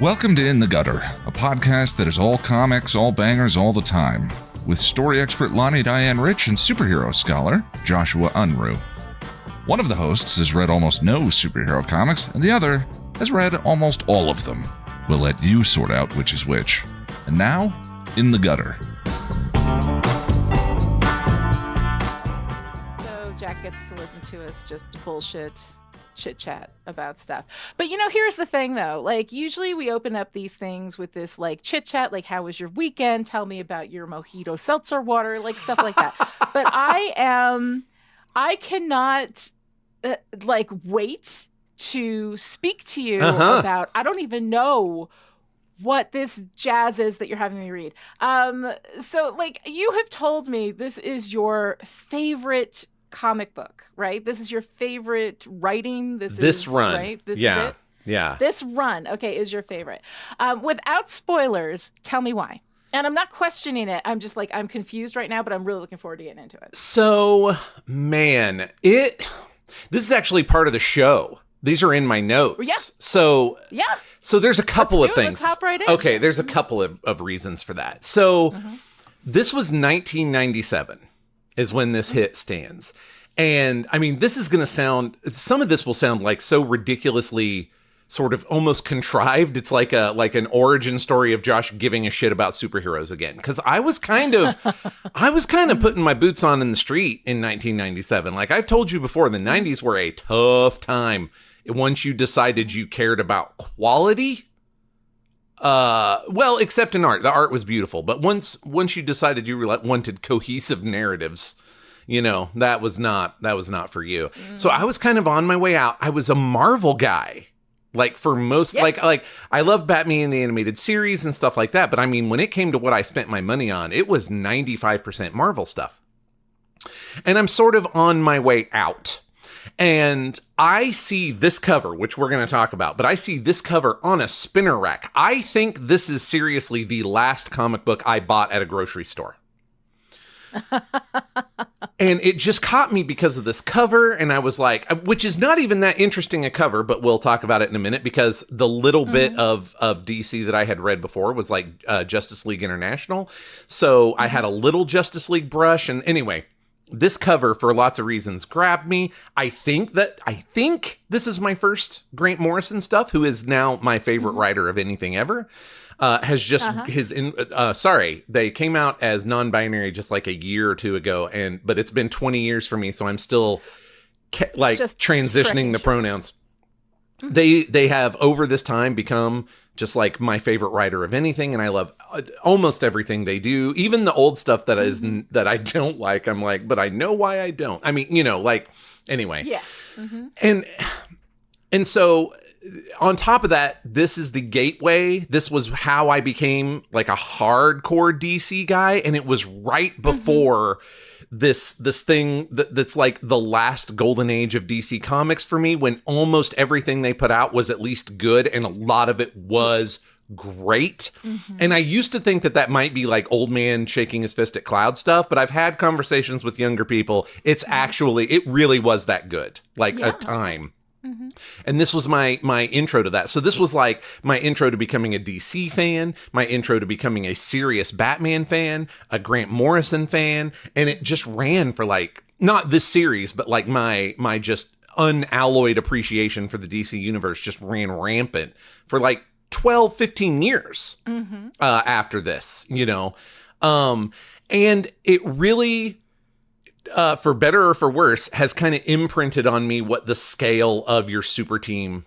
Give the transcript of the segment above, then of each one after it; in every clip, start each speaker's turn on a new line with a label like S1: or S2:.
S1: Welcome to In the Gutter, a podcast that is all comics, all bangers, all the time, with story expert Lani Diane Rich and superhero scholar Joshua Unruh. One of the hosts has read almost no superhero comics, and the other has read almost all of them. We'll let you sort out which is which. And now, In the Gutter.
S2: So Jack gets to listen to us just bullshit chit-chat about stuff. But here's the thing though, like usually we open up these things with this like chit-chat, like how was your weekend, tell me about your mojito seltzer water, like stuff like that. But I cannot wait to speak to you about, I don't even know what this jazz is that you're having me read. So like you have told me this is your favorite comic book, right? This is your favorite writing. This
S3: run,
S2: right? This
S3: is
S2: it?
S3: Yeah.
S2: This run, okay, is your favorite. Without spoilers, tell me why. And I'm not questioning it. I'm just I'm confused right now, but I'm really looking forward to getting into it.
S3: So, man, this is actually part of the show. These are in my notes.
S2: Yeah.
S3: So there's a couple of things.
S2: Let's hop right in.
S3: Okay, there's a couple of reasons for that. So, This was 1997. Is when this hit stands. And I mean, this is going to sound, some of this will sound like so ridiculously sort of almost contrived. It's like an origin story of Josh giving a shit about superheroes again. Cause I was kind of putting my boots on in the street in 1997. Like I've told you before, the 90s were a tough time. Once you decided you cared about quality, well, except in art. The art was beautiful, but once you decided you wanted cohesive narratives, that was not for you. So I was kind of on my way out. I was a Marvel guy, like for most, like I love Batman the animated series and stuff like that. But I mean, when it came to what I spent my money on, it was 95% Marvel stuff, and I'm sort of on my way out. And I see this cover, which we're going to talk about, but I see this cover on a spinner rack. I think this is seriously the last comic book I bought at a grocery store. And it just caught me because of this cover. And I was like, which is not even that interesting a cover, but we'll talk about it in a minute, because the little bit of DC that I had read before was like Justice League International. So I had a little Justice League brush. And anyway, this cover, for lots of reasons, grabbed me. I think this is my first Grant Morrison stuff, who is now my favorite writer of anything ever. Has just they came out as non-binary just like a year or two ago, but it's been 20 years for me, so I'm still just transitioning the pronouns. They have over this time become just like my favorite writer of anything, and I love almost everything they do. Even the old stuff that is that I don't like, I'm like, but I know why I don't. I mean, anyway.
S2: Yeah.
S3: And so on top of that, this is the gateway. This was how I became like a hardcore DC guy, and it was right before this thing that's like the last golden age of DC Comics for me, when almost everything they put out was at least good, and a lot of it was great. And I used to think that might be like old man shaking his fist at cloud stuff, but I've had conversations with younger people. It's actually, it really was that good, like a time. And this was my intro to that. So this was like my intro to becoming a DC fan, my intro to becoming a serious Batman fan, a Grant Morrison fan, and it just ran for like, not this series, but like my just unalloyed appreciation for the DC universe just ran rampant for like 12, 15 years after this, and it really, for better or for worse, has kind of imprinted on me what the scale of your super team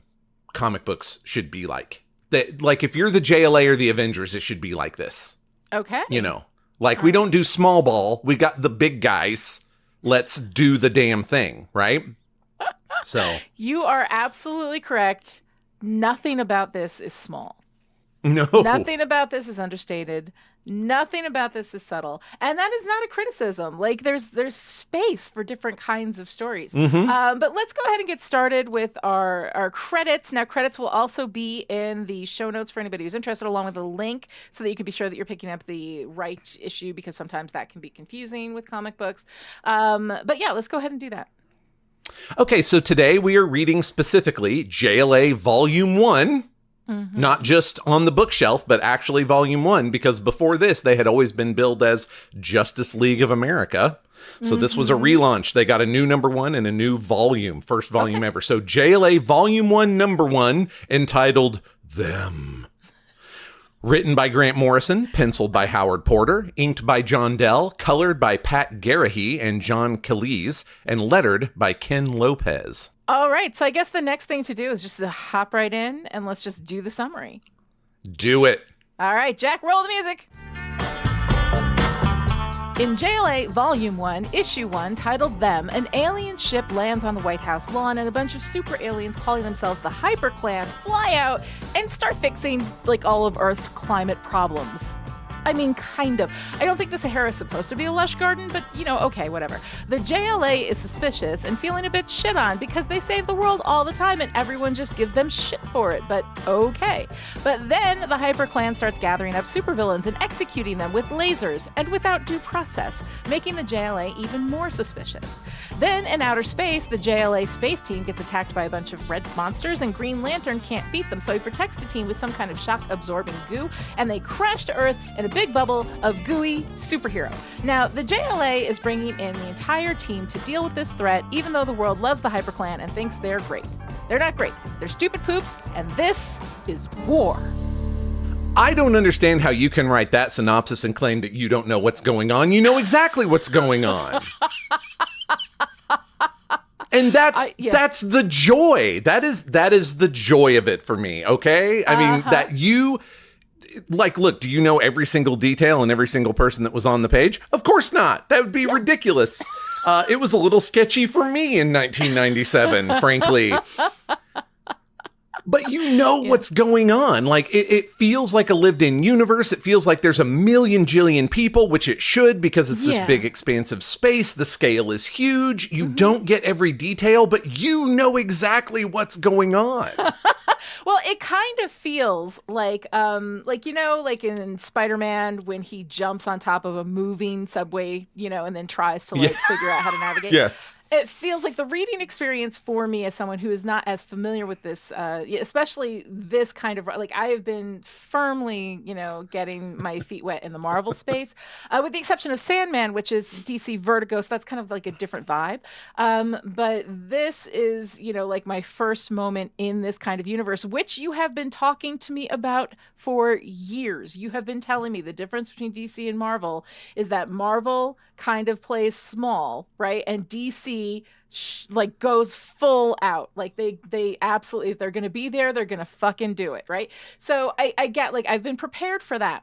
S3: comic books should be like. That, like, if you're the JLA or the Avengers, it should be like this.
S2: Okay.
S3: We don't do small ball. We got the big guys. Let's do the damn thing, right? So
S2: you are absolutely correct. Nothing about this is small.
S3: No.
S2: Nothing about this is understated. Nothing about this is subtle. And that is not a criticism. Like, there's space for different kinds of stories. But let's go ahead and get started with our credits. Now, credits will also be in the show notes for anybody who's interested, along with a link so that you can be sure that you're picking up the right issue, because sometimes that can be confusing with comic books. But yeah, let's go ahead and do that.
S3: Okay, so today we are reading specifically JLA Volume 1, Not just on the bookshelf, but actually Volume 1, because before this, they had always been billed as Justice League of America. So this was a relaunch. They got a new number 1 and a new volume, first volume ever. So JLA Volume 1, number 1, entitled Them. Written by Grant Morrison, penciled by Howard Porter, inked by John Dell, colored by Pat Garrahy and John Calise, and lettered by Ken Lopez.
S2: All right, so I guess the next thing to do is just to hop right in and let's just do the summary.
S3: Do it.
S2: All right, Jack, roll the music. In JLA Volume 1, Issue 1, titled Them, an alien ship lands on the White House lawn and a bunch of super aliens calling themselves the Hyper Clan fly out and start fixing, like, all of Earth's climate problems. I mean, kind of. I don't think the Sahara is supposed to be a lush garden, but, you know, okay, whatever. The JLA is suspicious and feeling a bit shit on because they save the world all the time and everyone just gives them shit for it, but okay. But then the Hyper Clan starts gathering up supervillains and executing them with lasers and without due process, making the JLA even more suspicious. Then, in outer space, the JLA space team gets attacked by a bunch of red monsters and Green Lantern can't beat them, so he protects the team with some kind of shock-absorbing goo, and they crash to Earth in a big bubble of gooey superhero. Now, the JLA is bringing in the entire team to deal with this threat, even though the world loves the Hyper Clan and thinks they're great. They're not great. They're stupid poops, and this is war.
S3: I don't understand how you can write that synopsis and claim that you don't know what's going on. You know exactly what's going on. And that's the joy. That is the joy of it for me, okay? I mean, that you... Like, look, do you know every single detail and every single person that was on the page? Of course not. That would be ridiculous. It was a little sketchy for me in 1997, frankly. But you know what's going on. Like, it feels like a lived-in universe. It feels like there's a million jillion people, which it should because it's this big, expansive space. The scale is huge. You don't get every detail, but you know exactly what's going on.
S2: Well, it kind of feels like you know, like in Spider-Man when he jumps on top of a moving subway, you know, and then tries to figure out how to navigate.
S3: Yes.
S2: It feels like the reading experience for me as someone who is not as familiar with this, especially this kind of, like, I have been firmly, you know, getting my feet wet in the Marvel space, with the exception of Sandman, which is DC Vertigo, so that's kind of like a different vibe. But this is, you know, like my first moment in this kind of universe, which you have been talking to me about for years. You have been telling me the difference between DC and Marvel is that Marvel kind of plays small, right? And DC like goes full out. Like they absolutely, if they're going to be there, they're going to fucking do it, right? So I get, like, I've been prepared for that.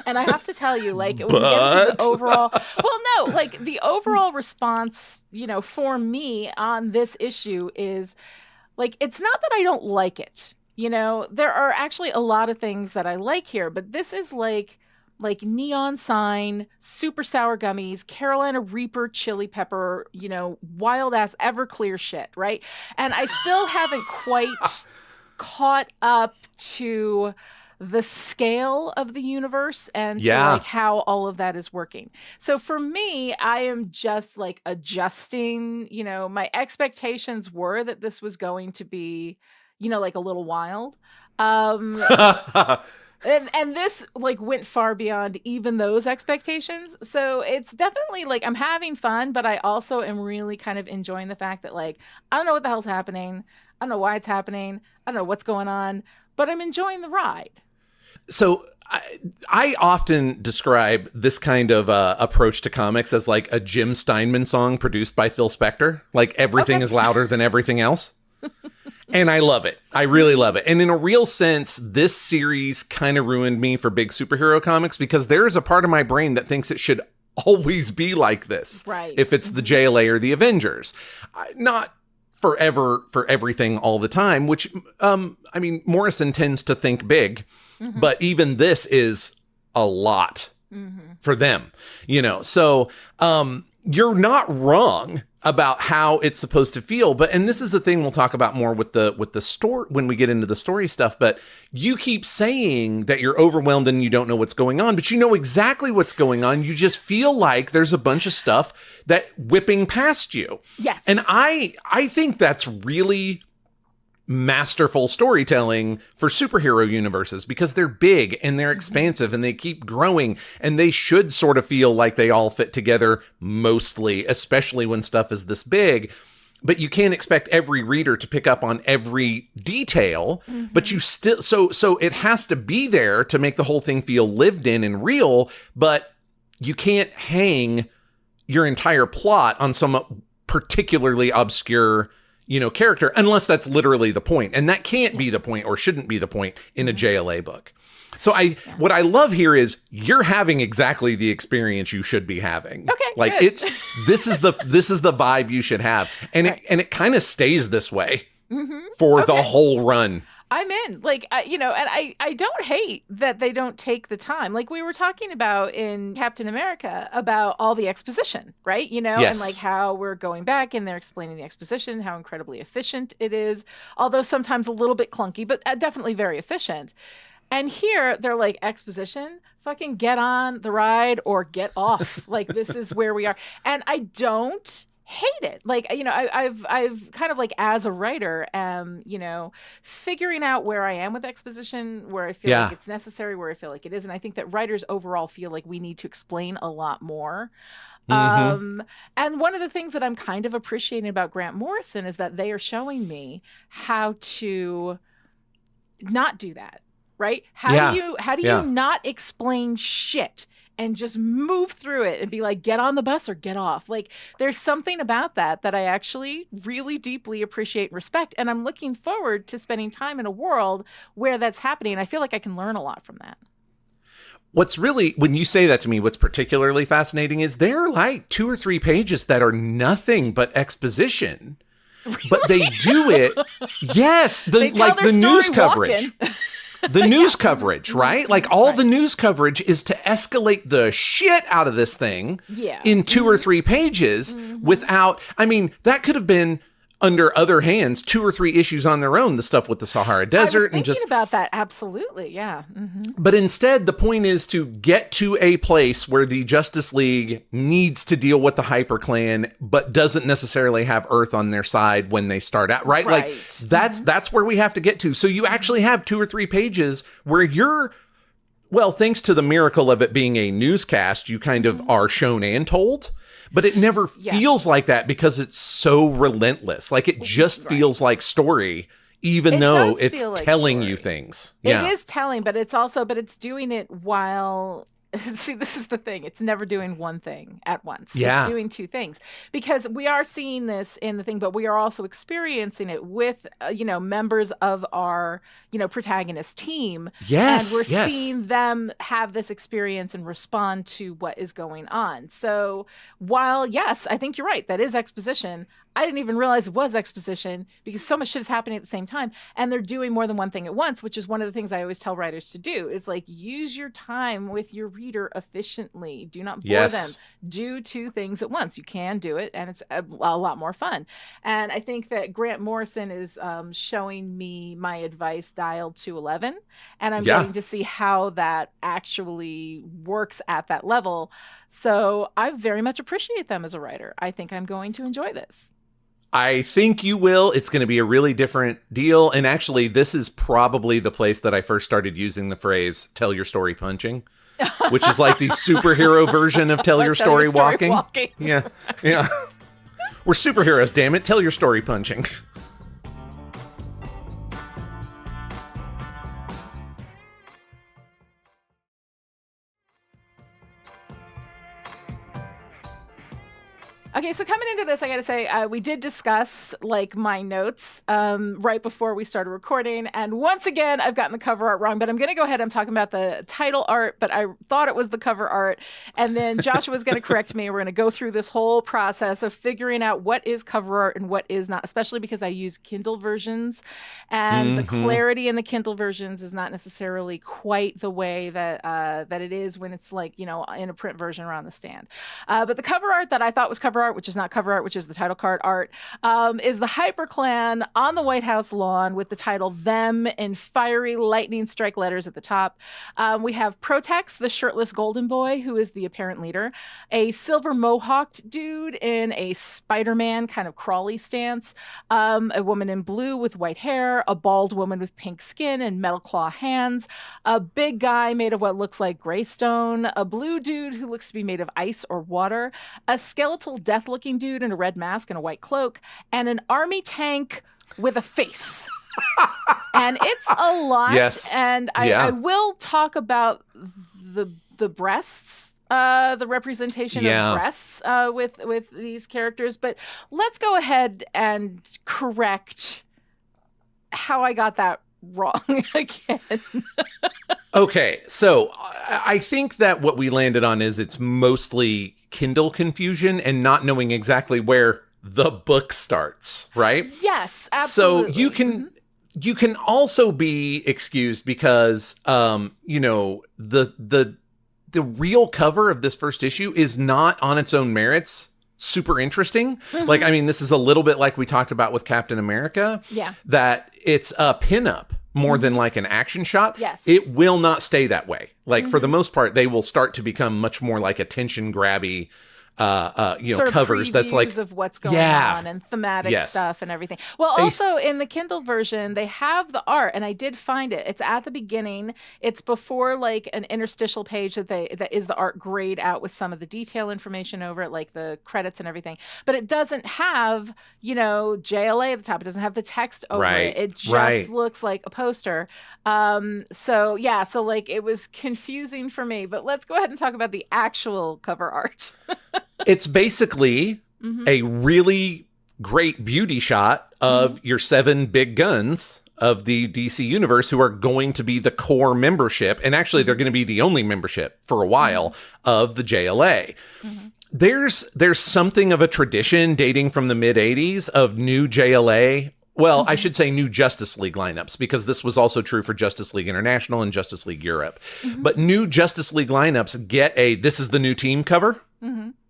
S2: And I have to tell you, like, when we get into the overall, well, no, like the overall response, you know, for me on this issue is, like, it's not that I don't like it. You know, there are actually a lot of things that I like here, but this is like Neon Sign, super sour gummies, Carolina Reaper chili pepper, you know, wild ass Everclear shit, right? And I still haven't quite caught up to the scale of the universe and to, like, how all of that is working. So for me, I am just like adjusting, you know, my expectations were that this was going to be, you know, like a little wild. And this, like, went far beyond even those expectations. So it's definitely, like, I'm having fun, but I also am really kind of enjoying the fact that, like, I don't know what the hell's happening. I don't know why it's happening. I don't know what's going on, but I'm enjoying the ride.
S3: So I often describe this kind of approach to comics as like a Jim Steinman song produced by Phil Spector. Like, everything is louder than everything else. And I love it. I really love it. And in a real sense, this series kind of ruined me for big superhero comics because there is a part of my brain that thinks it should always be like this.
S2: Right.
S3: If it's the JLA or the Avengers. Not forever for everything all the time, which, I mean, Morrison tends to think big, but even this is a lot for them, you know? So, you're not wrong about how it's supposed to feel, and this is the thing we'll talk about more with the story when we get into the story stuff, but you keep saying that you're overwhelmed and you don't know what's going on, but you know exactly what's going on. You just feel like there's a bunch of stuff that whipping past you.
S2: Yes.
S3: And I think that's really masterful storytelling for superhero universes because they're big and they're expansive and they keep growing and they should sort of feel like they all fit together mostly, especially when stuff is this big. But you can't expect every reader to pick up on every detail, but you still, so it has to be there to make the whole thing feel lived in and real, but you can't hang your entire plot on some particularly obscure, character, unless that's literally the point. And that can't be the point or shouldn't be the point in a JLA book. So what I love here is you're having exactly the experience you should be having.
S2: Okay,
S3: like
S2: good.
S3: this is the vibe you should have, and it kind of stays this way for the whole run.
S2: I'm in, and I don't hate that they don't take the time. Like we were talking about in Captain America about all the exposition, right?
S3: Yes.
S2: And like how we're going back and they're explaining the exposition, how incredibly efficient it is, although sometimes a little bit clunky, but definitely very efficient. And here they're like, exposition, fucking get on the ride or get off. Like, this is where we are. And I don't hate it. Like, I've kind of like, as a writer, figuring out where I am with exposition, where I feel like it's necessary, where I feel like it is. And I think that writers overall feel like we need to explain a lot more. And one of the things that I'm kind of appreciating about Grant Morrison is that they are showing me how to not do that. Right? How do you not explain shit and just move through it and be like, get on the bus or get off? Like, there's something about that I actually really deeply appreciate and respect. And I'm looking forward to spending time in a world where that's happening. And I feel like I can learn a lot from that.
S3: What's really, when you say that to me, what's particularly fascinating is there are like 2 or 3 pages that are nothing but exposition. Really? But they do it. Yes. The news coverage. The news coverage, right? Like all the news coverage is to escalate the shit out of this thing in 2 or 3 pages without, that could have been under other hands 2 or 3 issues on their own, the stuff with the Sahara Desert.
S2: I was thinking about that. Absolutely. Yeah.
S3: But instead, the point is to get to a place where the Justice League needs to deal with the Hyper Clan, but doesn't necessarily have Earth on their side when they start out, right? Like that's where we have to get to. So you actually have 2 or 3 pages where you're, well, thanks to the miracle of it being a newscast, you kind of are shown and told. But it never feels like that because it's so relentless. Like it just feels like story, even though it's telling you things.
S2: It is telling, but it's doing it while See, this is the thing. It's never doing one thing at once.
S3: Yeah.
S2: It's doing two things. Because we are seeing this in the thing, but we are also experiencing it with, members of our, protagonist team.
S3: Yes.
S2: And we're seeing them have this experience and respond to what is going on. So while, yes, I think you're right. That is exposition. I didn't even realize it was exposition because so much shit is happening at the same time. And they're doing more than one thing at once, which is one of the things I always tell writers to do. Is like, use your time with your reader efficiently. Do not bore them. Do two things at once. You can do it, and it's a lot more fun. And I think that Grant Morrison is showing me my advice dialed to 11. And I'm getting to see how that actually works at that level. So I very much appreciate them as a writer. I think I'm going to enjoy this.
S3: I think you will. It's going to be a really different deal. And actually, this is probably the place that I first started using the phrase, tell your story punching, which is like the superhero version of tell your story walking. Yeah. Yeah. We're superheroes, damn it. Tell your story punching.
S2: Okay, so coming into this, I got to say, we did discuss like my notes right before we started recording. And once again, I've gotten the cover art wrong, but I'm going to go ahead. I'm talking about the title art, but I thought it was the cover art. And then Joshua's going to correct me. We're going to go through this whole process of figuring out what is cover art and what is not, especially because I use Kindle versions. And the clarity in the Kindle versions is not necessarily quite the way that that it is when it's like, in a print version or on the stand. But the cover art that I thought was cover cover art, which is not cover art, which is the title card art, is the Hyper Clan on the White House lawn with the title "Them" in fiery lightning strike letters at the top. We have Protex, the shirtless golden boy, who is the apparent leader, a silver mohawked dude in a Spider-Man kind of crawly stance, a woman in blue with white hair, a bald woman with pink skin and metal claw hands, a big guy made of what looks like gray stone, a blue dude who looks to be made of ice or water, a skeletal death-looking dude in a red mask and a white cloak, and an army tank with a face. And it's a lot.
S3: Yes.
S2: And I will talk about the breasts, the representation of breasts with these characters. But let's go ahead and correct how I got that wrong again.
S3: Okay, so I think that what we landed on is it's mostly Kindle confusion and not knowing exactly where the book starts, right?
S2: Yes, absolutely.
S3: So you can also be excused because the real cover of this first issue is not on its own merits super interesting. Like, I mean, this is a little bit like we talked about with Captain America.
S2: Yeah.
S3: That it's a pinup more than like an action shot.
S2: Yes.
S3: It will not stay that way. Like, for the most part, they will start to become much more like attention grabby
S2: sort of
S3: covers that's like
S2: of what's going on and thematic stuff and everything. Well, also in the Kindle version, they have the art, and I did find it. It's at the beginning. It's before like an interstitial page that is the art grayed out with some of the detail information over it, like the credits and everything. But it doesn't have, JLA at the top. It doesn't have the text over it. It just looks like a poster. So like it was confusing for me. But let's go ahead and talk about the actual cover art.
S3: It's basically a really great beauty shot of your 7 big guns of the DC universe who are going to be the core membership. And actually, they're going to be the only membership for a while of the JLA. There's something of a tradition dating from the mid-'80s of new JLA. Well, I should say new Justice League lineups, because this was also true for Justice League International and Justice League Europe. But new Justice League lineups get this is the new team cover.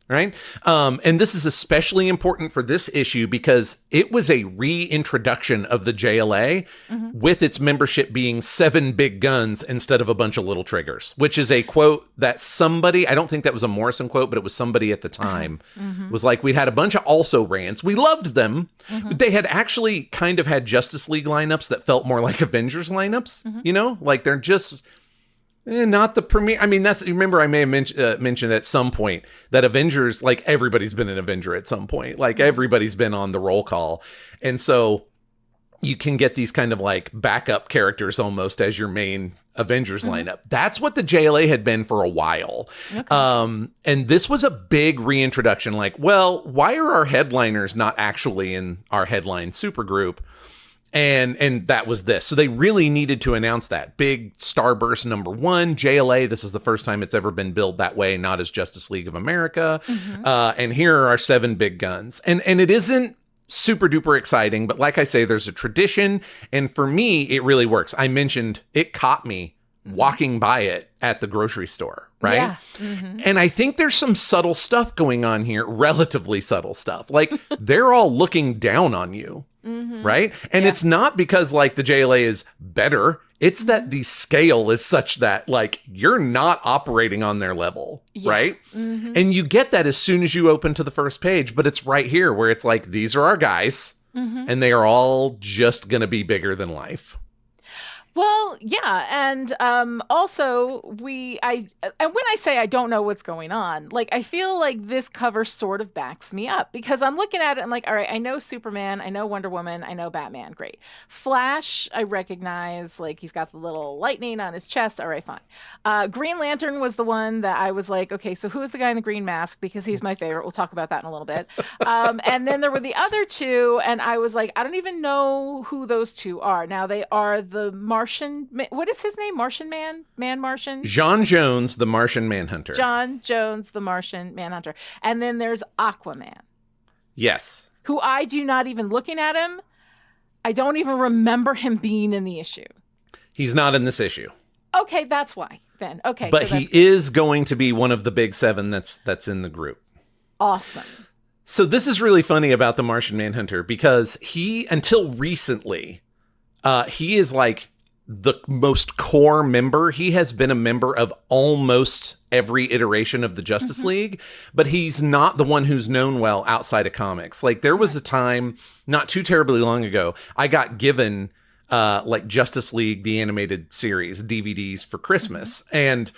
S3: Right. And this is especially important for this issue because it was a reintroduction of the JLA with its membership being 7 big guns instead of a bunch of little triggers, which is a quote that somebody, I don't think that was a Morrison quote, but it was somebody at the time was like, we had a bunch of also rans. We loved them. But they had actually kind of had Justice League lineups that felt more like Avengers lineups, like they're just... not the premiere. I mean, remember I may have mentioned at some point that Avengers, like everybody's been an Avenger at some point. Like everybody's been on the roll call. And so you can get these kind of like backup characters almost as your main Avengers lineup. That's what the JLA had been for a while. Okay. And this was a big reintroduction. Like, well, why are our headliners not actually in our headline supergroup? And that was this. So they really needed to announce that. Big Starburst #1, JLA. This is the first time it's ever been billed that way, not as Justice League of America. And here are our 7 big guns. And it isn't super duper exciting, but like I say, there's a tradition. And for me, it really works. I mentioned it caught me walking by it at the grocery store, right?
S2: Yeah.
S3: And I think there's some subtle stuff going on here, relatively subtle stuff. Like they're all looking down on you. Right. And it's not because like the JLA is better. It's that the scale is such that like you're not operating on their level. Right. And you get that as soon as you open to the first page. But it's right here where it's like, these are our guys and they are all just going to be bigger than life.
S2: Well, yeah, and also and when I say I don't know what's going on, like I feel like this cover sort of backs me up because I'm looking at it, I'm like, all right, I know Superman, I know Wonder Woman, I know Batman, great. Flash, I recognize, like he's got the little lightning on his chest, all right, fine. Green Lantern was the one that I was like, okay, so who is the guy in the green mask? Because he's my favorite. We'll talk about that in a little bit. And then there were the other 2, and I was like, I don't even know who those 2 are. Now they are the Martian, what is his name? Martian Man? Martian?
S3: John Jones, the Martian Manhunter.
S2: John Jones, the Martian Manhunter. And then there's Aquaman.
S3: Yes.
S2: Who I do not even, looking at him, I don't even remember him being in the issue.
S3: He's not in this issue.
S2: Okay, that's why then. Okay.
S3: But so he is going to be one of the big 7 that's in the group.
S2: Awesome.
S3: So this is really funny about the Martian Manhunter because he, until recently, he is like the most core member. He has been a member of almost every iteration of the Justice League, but he's not the one who's known well outside of comics. Like there was a time not too terribly long ago, I got given like Justice League, the animated series DVDs for Christmas. And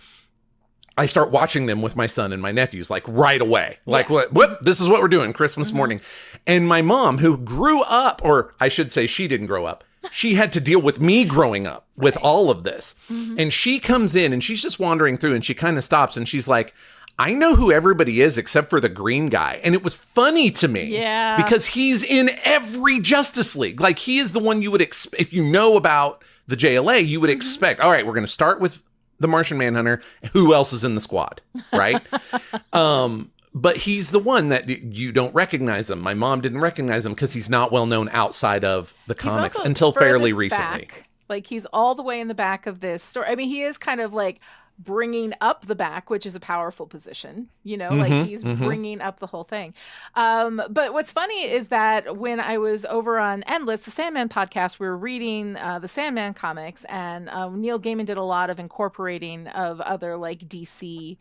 S3: I start watching them with my son and my nephews like right away. Like, what? This is what we're doing Christmas morning. And my mom, who grew up, or I should say she didn't grow up, she had to deal with me growing up with all of this. And she comes in and she's just wandering through and she kind of stops and she's like, I know who everybody is except for the green guy. And it was funny to me because he's in every Justice League. Like he is the one you would expect. If you know about the JLA, you would expect, all right, we're going to start with the Martian Manhunter. Who else is in the squad? Right. But he's the one that you don't recognize him. My mom didn't recognize him because he's not well known outside of the comics until fairly recently.
S2: Like he's all the way in the back of this story. I mean, he is kind of like bringing up the back, which is a powerful position, you know, like he's bringing up the whole thing. But what's funny is that when I was over on Endless, the Sandman podcast, we were reading the Sandman comics, and Neil Gaiman did a lot of incorporating of other like DC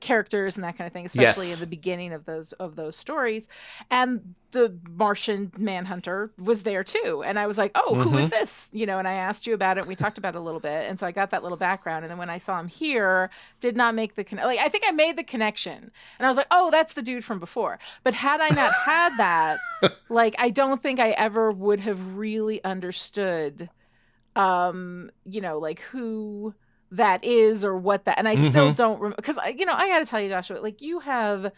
S2: characters and that kind of thing, especially in the beginning of those stories. And the Martian Manhunter was there too. And I was like, oh, who is this? You know, and I asked you about it. We talked about it a little bit. And so I got that little background. And then when I saw him here, did not make the connection. Like, I think I made the connection. And I was like, oh, that's the dude from before. But had I not had that, like, I don't think I ever would have really understood, you know, like who that is or what that, and I still don't remember, because, you know, I got to tell you, Joshua, like you have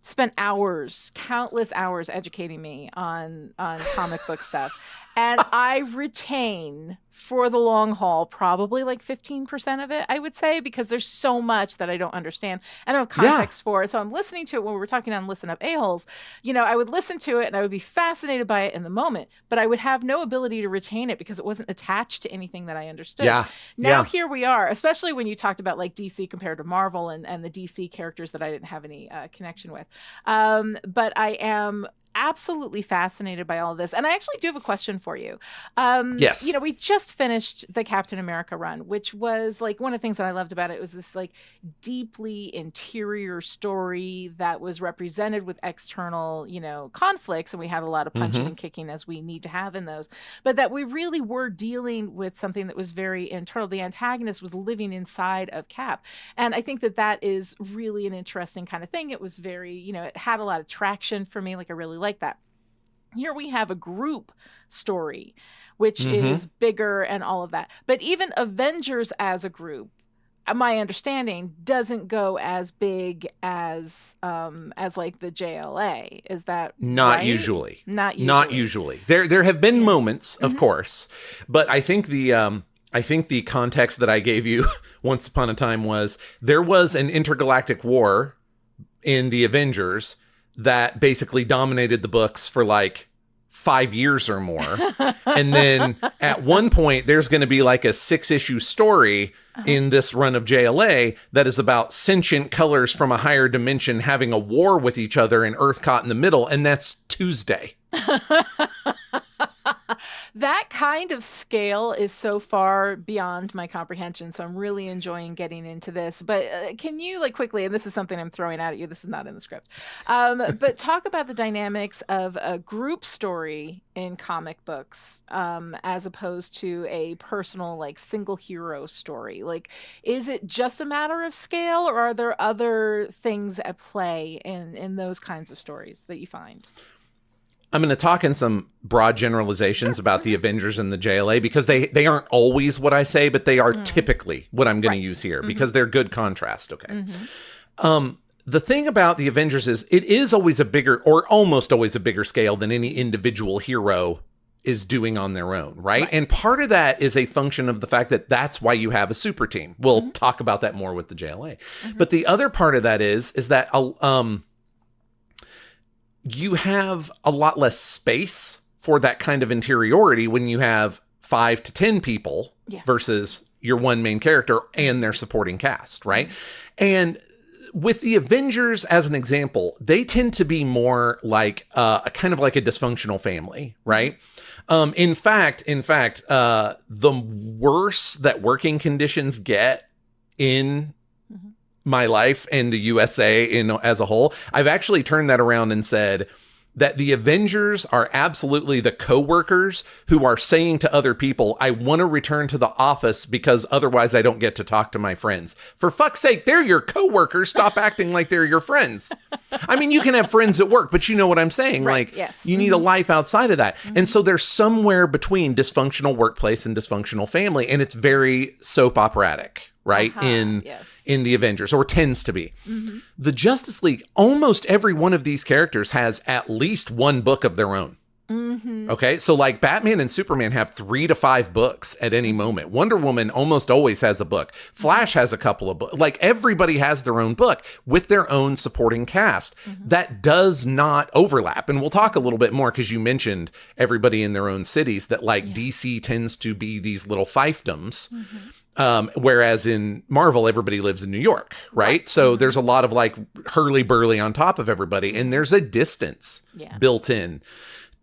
S2: spent hours, countless hours educating me on comic book stuff. And I retain for the long haul probably like 15% of it, I would say, because there's so much that I don't understand. I don't have context for it. So I'm listening to it when we were talking on Listen Up A-Holes. You know, I would listen to it and I would be fascinated by it in the moment, but I would have no ability to retain it because it wasn't attached to anything that I understood. Now here we are, especially when you talked about like DC compared to Marvel and the DC characters that I didn't have any connection with. But I am absolutely fascinated by all of this. And I actually do have a question for you.
S3: Yes.
S2: You know, we just finished the Captain America run, which was like one of the things that I loved about it was this like deeply interior story that was represented with external, you know, conflicts. And we had a lot of punching and kicking as we need to have in those, but that we really were dealing with something that was very internal. The antagonist was living inside of Cap. And I think that that is really an interesting kind of thing. It was very, you know, it had a lot of traction for me. Like I really like that. Here we have a group story, which is bigger and all of that. But even Avengers as a group, my understanding, doesn't go as big as like the JLA. Is that
S3: not
S2: right?
S3: Usually?
S2: Not usually.
S3: There have been moments, of course, but I think the context that I gave you once upon a time was there was an intergalactic war in the Avengers that basically dominated the books for like 5 years or more. And then at one point, there's going to be like a 6-issue story in this run of JLA that is about sentient colors from a higher dimension having a war with each other and Earth caught in the middle. And that's Tuesday.
S2: That kind of scale is so far beyond my comprehension. So I'm really enjoying getting into this. But can you, like, quickly, and this is something I'm throwing out at you, this is not in the script, but talk about the dynamics of a group story in comic books as opposed to a personal, like, single hero story. Like, is it just a matter of scale, or are there other things at play in those kinds of stories that you find?
S3: I'm going to talk in some broad generalizations about the Avengers and the JLA because they aren't always what I say, but they are typically what I'm going to use here because they're good contrast. Okay. The thing about the Avengers is it is always a bigger, or almost always a bigger scale than any individual hero is doing on their own, right? And part of that is a function of the fact that that's why you have a super team. We'll talk about that more with the JLA. But the other part of that is that you have a lot less space for that kind of interiority when you have 5 to 10 people versus your one main character and their supporting cast, right? And with the Avengers as an example, they tend to be more like a kind of like a dysfunctional family, right? In fact, the worse that working conditions get in my life and the USA as a whole, I've actually turned that around and said that the Avengers are absolutely the coworkers who are saying to other people, I want to return to the office because otherwise I don't get to talk to my friends. For fuck's sake, they're your coworkers. Stop acting like they're your friends. I mean, you can have friends at work, but you know what I'm saying?
S2: Right,
S3: like,
S2: yes.
S3: you need a life outside of that. And so there's somewhere between dysfunctional workplace and dysfunctional family, and it's very soap operatic, right? In the Avengers, or tends to be. The Justice League, almost every one of these characters has at least one book of their own. Okay, so like Batman and Superman have 3 to 5 books at any moment. Wonder Woman almost always has a book. Flash has a couple of books. Like, everybody has their own book with their own supporting cast. That does not overlap. And we'll talk a little bit more because you mentioned everybody in their own cities, that like DC tends to be these little fiefdoms. Whereas in Marvel, everybody lives in New York, right? So there's a lot of like hurly-burly on top of everybody, and there's a distance built in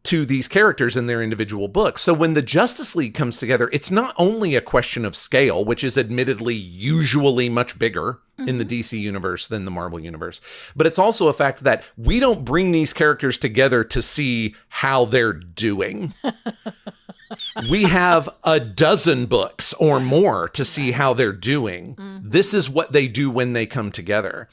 S3: to these characters in their individual books. So when the Justice League comes together, it's not only a question of scale, which is admittedly usually much bigger in the DC universe than the Marvel universe, but it's also a fact that we don't bring these characters together to see how they're doing. We have a dozen books or more to see how they're doing. This is what they do when they come together,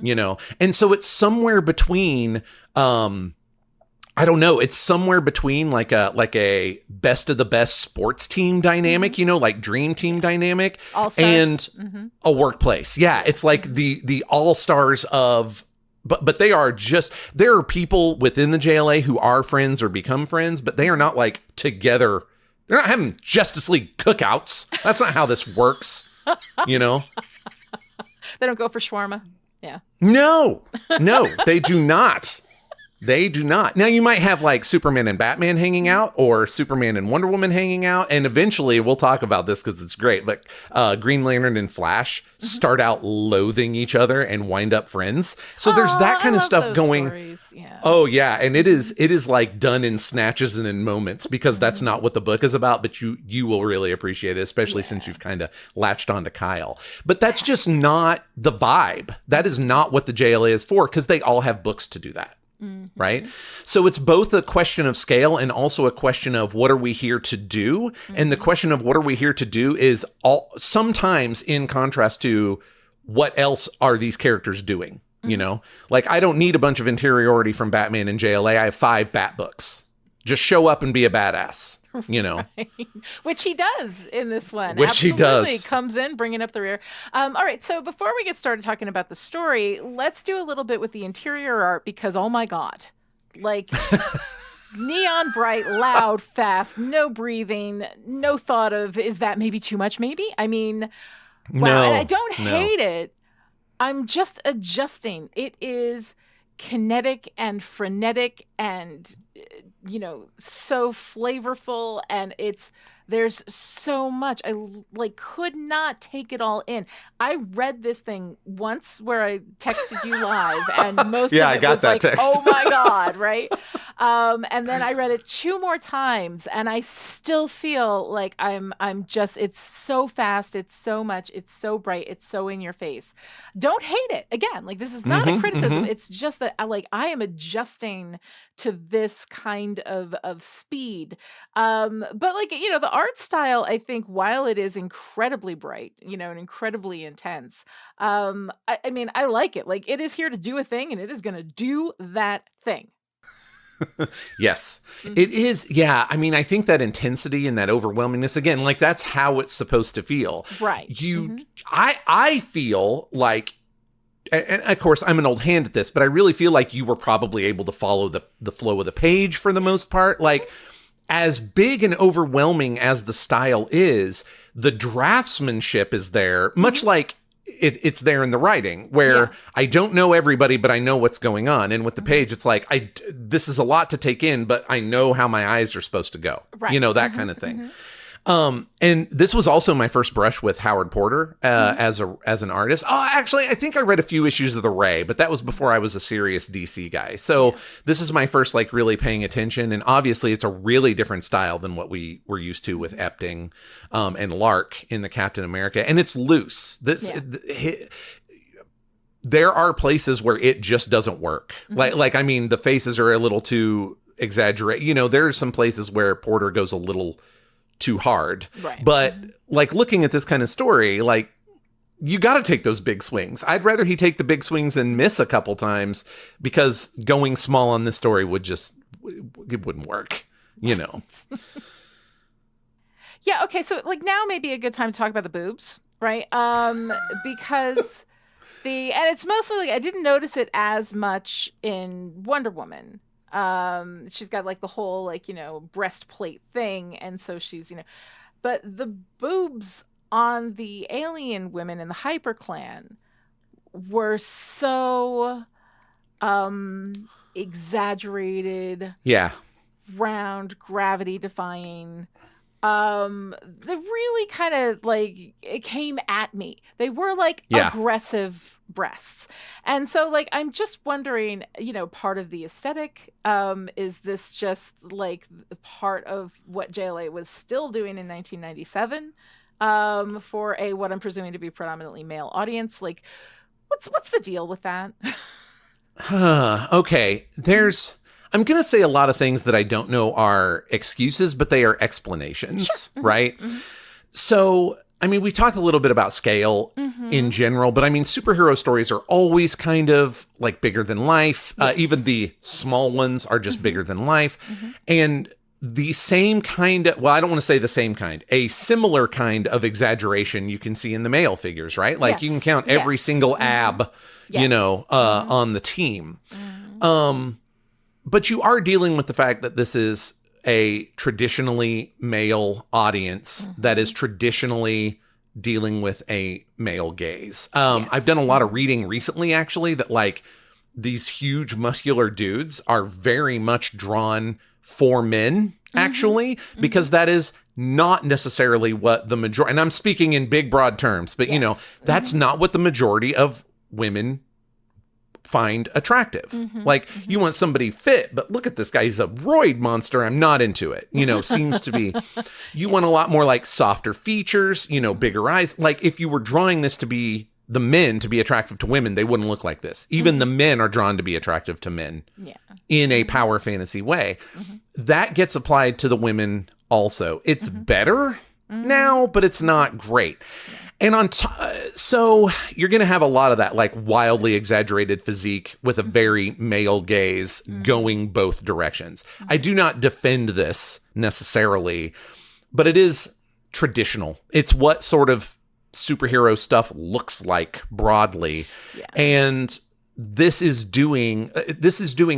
S3: you know? And so it's somewhere between, I don't know, it's somewhere between like a best of the best sports team dynamic, you know, like dream team dynamic, and a workplace. Yeah, it's like the all-stars of, but they are just, there are people within the JLA who are friends or become friends, but they are not like together. They're not having Justice League cookouts. That's not how this works, you know?
S2: They don't go for shawarma. Yeah.
S3: No, they do not. They do not. Now, you might have like Superman and Batman hanging out, or Superman and Wonder Woman hanging out. And eventually we'll talk about this because it's great. But Green Lantern and Flash start out loathing each other and wind up friends. So there's that kind of stuff going.
S2: Yeah.
S3: Oh, yeah. And it is like done in snatches and in moments, because that's not what the book is about. But you will really appreciate it, especially since you've kind of latched onto Kyle. But that's just not the vibe. That is not what the JLA is for, because they all have books to do that. Right? So it's both a question of scale and also a question of what are we here to do? And the question of what are we here to do is sometimes in contrast to what else are these characters doing? You know, like, I don't need a bunch of interiority from Batman and JLA. I have 5 Bat books. Just show up and be a badass. You know,
S2: right. Which he does in this one.
S3: Which
S2: Absolutely
S3: he does.
S2: Comes in, bringing up the rear. All right. So before we get started talking about the story, let's do a little bit with the interior art, because, oh my God, like neon bright, loud, fast, no breathing, no thought of, is that maybe too much? Maybe. I mean, wow. And I don't hate it. I'm just adjusting. It is kinetic and frenetic and, you know, so flavorful, and there's so much. I like could not take it all in. I read this thing once where I texted you live, and most of it
S3: I got
S2: was
S3: that
S2: like,
S3: text.
S2: oh my God, right? And then I read it 2 more times, and I still feel like I'm just, it's so fast, it's so much, it's so bright, it's so in your face. Don't hate it. Again, like, this is not a criticism. It's just that I am adjusting to this kind of speed. But like, you know, the art style, I think, while it is incredibly bright, you know, and incredibly intense, I mean, I like it. Like, it is here to do a thing, and it is going to do that thing.
S3: Yes, it is. Yeah. I mean, I think that intensity and that overwhelmingness, again, like, that's how it's supposed to feel.
S2: Right.
S3: I feel like, and of course, I'm an old hand at this, but I really feel like you were probably able to follow the flow of the page for the most part. Like, as big and overwhelming as the style is, the draftsmanship is there, much like it's there in the writing, where I don't know everybody, but I know what's going on. And with the page, it's like, this is a lot to take in, but I know how my eyes are supposed to go. Right. You know, that kind of thing. And this was also my first brush with Howard Porter as an artist. Oh, actually, I think I read a few issues of the Ray, but that was before I was a serious DC guy. So this is my first like really paying attention, and obviously it's a really different style than what we were used to with Epting and Lark in the Captain America, and it's loose. There are places where it just doesn't work. Like I mean, the faces are a little too exaggerated. You know, there's some places where Porter goes a little too hard,
S2: right?
S3: But like looking at this kind of story, like you got to take those big swings. I'd rather he take the big swings and miss a couple times, because going small on this story it wouldn't work, you know.
S2: Yeah. Okay. So like now may be a good time to talk about the boobs, right? Because and it's mostly like I didn't notice it as much in Wonder Woman. She's got like the whole like, you know, breastplate thing, and so she's, you know, but the boobs on the alien women in the Hyper Clan were so exaggerated, round, gravity defying. They really kind of like it came at me. They were like aggressive breasts. And so like I'm just wondering, you know, part of the aesthetic, is this just like part of what JLA was still doing in 1997 for a what I'm presuming to be predominantly male audience? Like what's the deal with that?
S3: Okay, I'm going to say a lot of things that I don't know are excuses, but they are explanations, right? So, I mean, we talked a little bit about scale in general, but I mean, superhero stories are always kind of like bigger than life. Even the small ones are just bigger than life. And the same kind of, well, I don't want to say the same kind, a similar kind of exaggeration you can see in the male figures, right? Like you can count every single ab, you know, on the team. But you are dealing with the fact that this is a traditionally male audience that is traditionally dealing with a male gaze. I've done a lot of reading recently, actually, that like these huge muscular dudes are very much drawn for men, actually, because that is not necessarily what the majority, and I'm speaking in big, broad terms, but you know, that's not what the majority of women find attractive. Like you want somebody fit, but look at this guy, he's a roid monster, I'm not into it, you know. Seems to be you want a lot more like softer features, you know, bigger eyes. Like if you were drawing this to be the men to be attractive to women, they wouldn't look like this. Even the men are drawn to be attractive to men in a power fantasy way. That gets applied to the women also. It's better now, but it's not great. And so you're going to have a lot of that like wildly exaggerated physique with a very male gaze going both directions. I do not defend this necessarily, but it is traditional. It's what sort of superhero stuff looks like broadly. And this is doing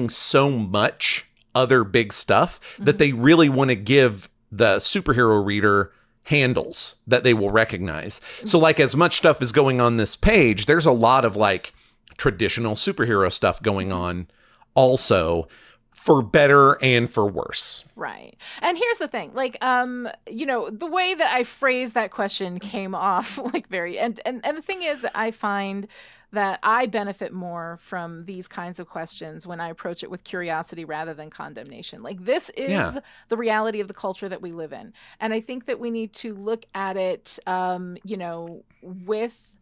S3: so much other big stuff that they really want to give the superhero reader handles that they will recognize. So like as much stuff is going on this page, there's a lot of like traditional superhero stuff going on also, for better and for worse.
S2: Right. And here's the thing, like, you know, the way that I phrased that question came off like very, and the thing is that I find that I benefit more from these kinds of questions when I approach it with curiosity rather than condemnation. Like this is the reality of the culture that we live in. And I think that we need to look at it, you know, with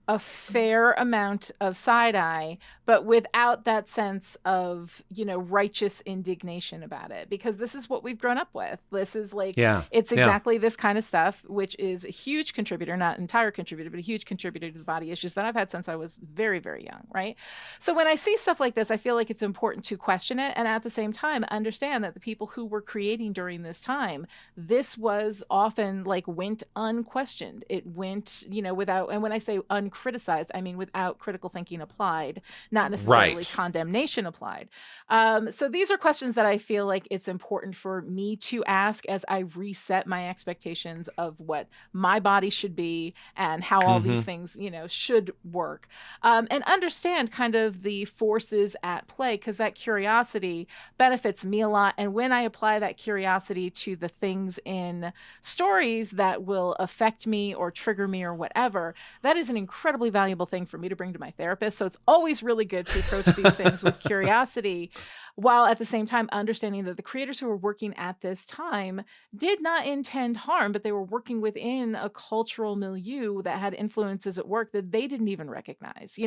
S2: a fair amount of side eye, but without that sense of, you know, righteous indignation about it, because this is what we've grown up with. This is like, it's exactly this kind of stuff, which is a huge contributor, not entire contributor, but a huge contributor to the body issues that I've had since I was very, very young. Right. So when I see stuff like this, I feel like it's important to question it. And at the same time, understand that the people who were creating during this time, this was often like went unquestioned. It went, you know, without, and when I say unquestioned, criticized. I mean, without critical thinking applied, not necessarily
S3: Right.
S2: condemnation applied. So these are questions that I feel like it's important for me to ask as I reset my expectations of what my body should be and how all these things, should work. And understand kind of the forces at play, because that curiosity benefits me a lot. And when I apply that curiosity to the things in stories that will affect me or trigger me or whatever, that is an incredibly valuable thing for me to bring to my therapist. So it's always really good to approach these things with curiosity, while at the same time understanding that the creators who were working at this time did not intend harm, but they were working within a cultural milieu that had influences at work that they didn't even recognize,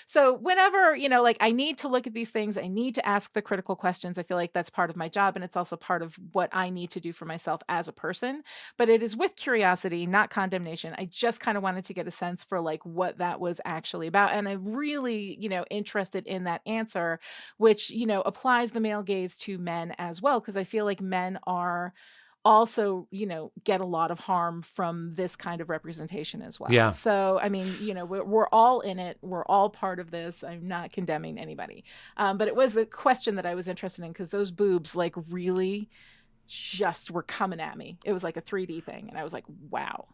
S2: So whenever, like, I need to look at these things, I need to ask the critical questions. I feel like that's part of my job, and it's also part of what I need to do for myself as a person. But it is with curiosity, not condemnation. I just kind of wanted to get a sense for like what that was actually about. And I'm really, interested in that answer, which, applies the male gaze to men as well, because I feel like men are also, get a lot of harm from this kind of representation as well.
S3: Yeah.
S2: So, I mean, we're all in it. We're all part of this. I'm not condemning anybody. But it was a question that I was interested in, because those boobs like really just were coming at me. It was like a 3D thing. And I was like, wow.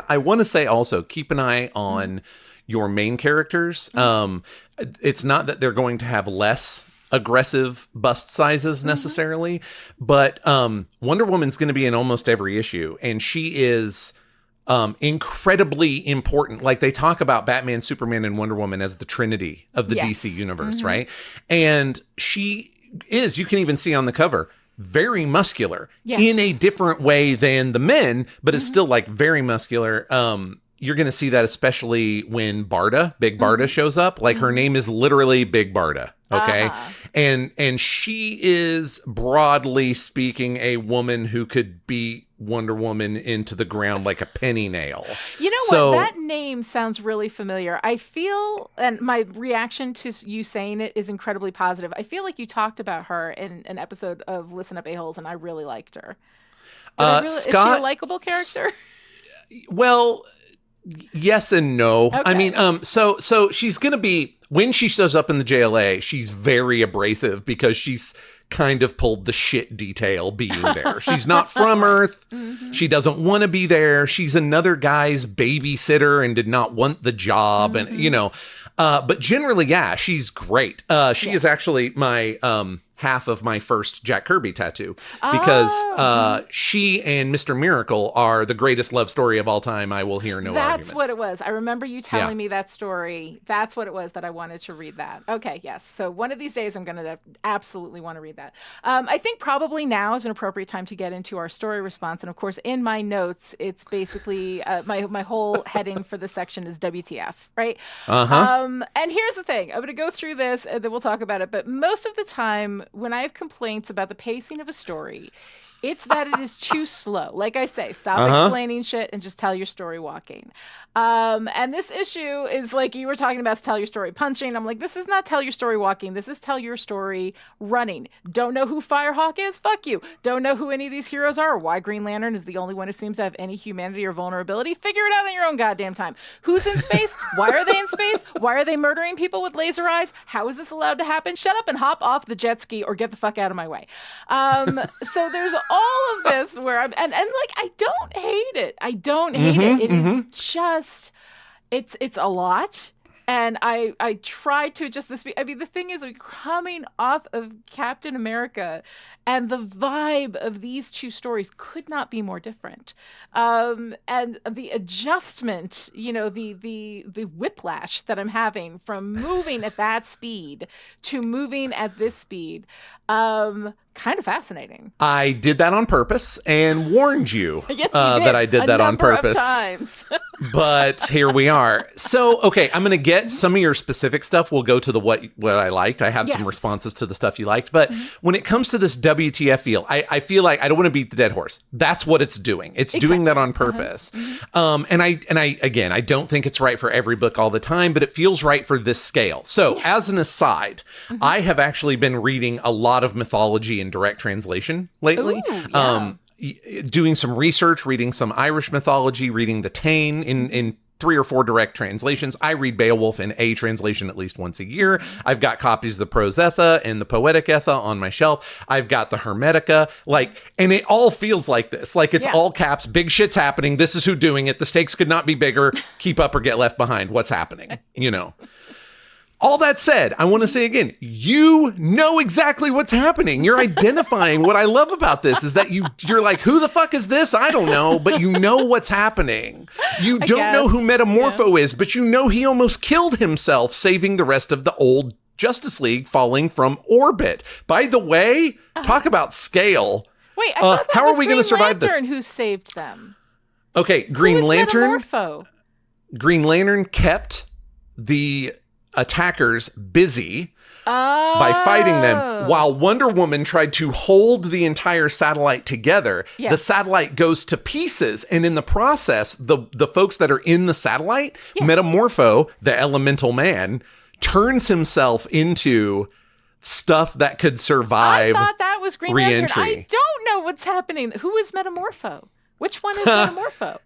S3: I want to say also, keep an eye on your main characters. It's not that they're going to have less aggressive bust sizes necessarily, but Wonder Woman's going to be in almost every issue, and she is incredibly important. Like, they talk about Batman, Superman, and Wonder Woman as the Trinity of the DC universe, right? And she is, you can even see on the cover, very muscular in a different way than the men, but it's still like very muscular. You're going to see that especially when Big Barda shows up. Like, her name is literally Big Barda. Okay. And she is, broadly speaking, a woman who could beat Wonder Woman into the ground like a penny nail.
S2: You know what? That name sounds really familiar. I feel, and my reaction to you saying it is incredibly positive. I feel like you talked about her in an episode of Listen Up A-Holes, and I really liked her. Is she a likable character?
S3: Well, yes and no.
S2: Okay.
S3: I mean, so she's going to be, when she shows up in the JLA, she's very abrasive because she's kind of pulled the shit detail being there. She's not from Earth. She doesn't want to be there. She's another guy's babysitter and did not want the job. And, but generally, yeah, she's great. She is actually my, half of my first Jack Kirby tattoo, because she and Mr. Miracle are the greatest love story of all time. I will hear no arguments.
S2: That's what it was. I remember you telling me that story. That's what it was that I wanted to read that. Okay, yes. So one of these days I'm going to absolutely want to read that. I think probably now is an appropriate time to get into our story response. And of course, in my notes, it's basically my whole heading for this section is WTF, right? And here's the thing. I'm going to go through this and then we'll talk about it. But most of the time, when I have complaints about the pacing of a story, it's that it is too slow. Like I say, stop explaining shit and just tell your story walking. And this issue is like you were talking about, tell your story punching. I'm like, this is not tell your story walking. This is tell your story running. Don't know who Firehawk is? Fuck you. Don't know who any of these heroes are or why Green Lantern is the only one who seems to have any humanity or vulnerability? Figure it out in your own goddamn time. Who's in space? Why are they in space? Why are they murdering people with laser eyes? How is this allowed to happen? Shut up and hop off the jet ski or get the fuck out of my way. So there's all of this where I'm, and like, I don't hate it. I don't hate it. It is just, it's a lot. And I tried to adjust this. I mean, the thing is, coming off of Captain America, and the vibe of these two stories could not be more different. And the adjustment, the whiplash that I'm having from moving at that speed to moving at this speed, kind of fascinating.
S3: I did that on purpose and warned you, that I did that on purpose.
S2: Times.
S3: But here we are. So, okay, I'm going to get some of your specific stuff. We'll go to the what I liked. I have some responses to the stuff you liked. But when it comes to this WTF feel, I feel like I don't want to beat the dead horse. That's what it's doing. It's doing that on purpose. And I don't think it's right for every book all the time, but it feels right for this scale. So as an aside, I have actually been reading a lot of mythology in direct translation lately. Ooh, doing some research, reading some Irish mythology, reading the Tane in 3 or 4 direct translations. I read Beowulf in a translation at least once a year. I've got copies of the Prose Etha and the Poetic Etha on my shelf. I've got the Hermetica, and it all feels like this. Like it's all caps, big shit's happening. This is who doing it. The stakes could not be bigger. Keep up or get left behind. What's happening? All that said, I want to say again, you know exactly what's happening. You're identifying. What I love about this is that you're like, who the fuck is this? I don't know, but you know what's happening. You don't know who Metamorpho is, but you know he almost killed himself saving the rest of the old Justice League falling from orbit. By the way, talk about scale.
S2: Wait, I thought that
S3: how
S2: was
S3: are we going to survive
S2: Lantern
S3: this?
S2: Who saved them?
S3: Okay, Green Lantern.
S2: Metamorpho?
S3: Green Lantern kept the attackers busy by fighting them while Wonder Woman tried to hold the entire satellite together. The satellite goes to pieces, and in the process the folks that are in the satellite, Metamorpho, the elemental man, turns himself into stuff that could survive.
S2: I thought that was Green
S3: re-entry.
S2: Lantern. I don't know what's happening. Who is Metamorpho? Which one is Metamorpho?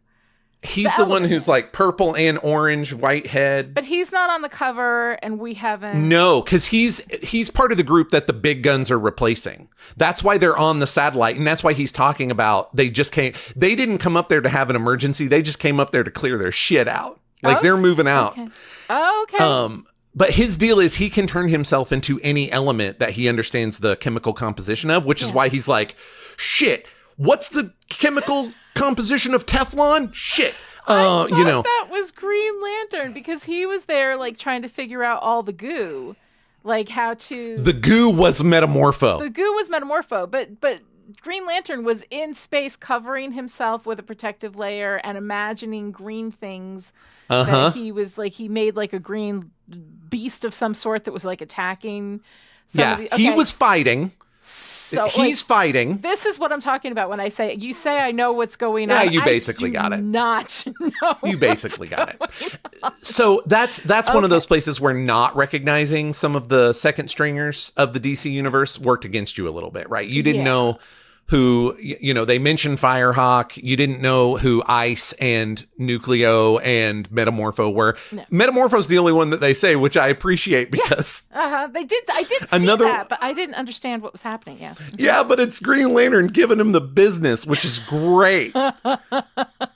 S3: He's the one who's like purple and orange, white head.
S2: But he's not on the cover, and we haven't.
S3: No, because he's part of the group that the big guns are replacing. That's why they're on the satellite, and that's why he's talking about they didn't come up there to have an emergency. They just came up there to clear their shit out. Like they're moving out.
S2: Okay. Oh, okay.
S3: But his deal is he can turn himself into any element that he understands the chemical composition of, which is why he's like, shit, what's the chemical composition of Teflon? Shit.
S2: I thought that was Green Lantern because he was there like trying to figure out all the goo, like how to.
S3: The goo was Metamorpho.
S2: The goo was Metamorpho, but Green Lantern was in space covering himself with a protective layer and imagining green things. That he was like, he made like a green beast of some sort that was like attacking.
S3: He was fighting.
S2: So,
S3: he's fighting.
S2: This is what I'm talking about when I say, you say I know what's going on.
S3: Yeah, you basically got it.
S2: Not know.
S3: You basically got it. So that's one of those places where not recognizing some of the second stringers of the DC universe worked against you a little bit, right? You didn't know who, they mentioned Firehawk. You didn't know who Ice and Nucleo and Metamorpho were. No. Metamorpho's the only one that they say, which I appreciate because
S2: they did. I did see that, but I didn't understand what was happening. Yes.
S3: Yeah, but it's Green Lantern giving him the business, which is great.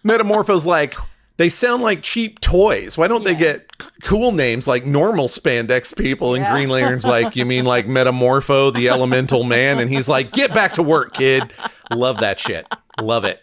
S3: Metamorpho's like, they sound like cheap toys. Why don't they get cool names like normal spandex people? And Green Lantern's like, you mean like Metamorpho, the elemental man? And he's like, get back to work, kid. Love that shit. Love it.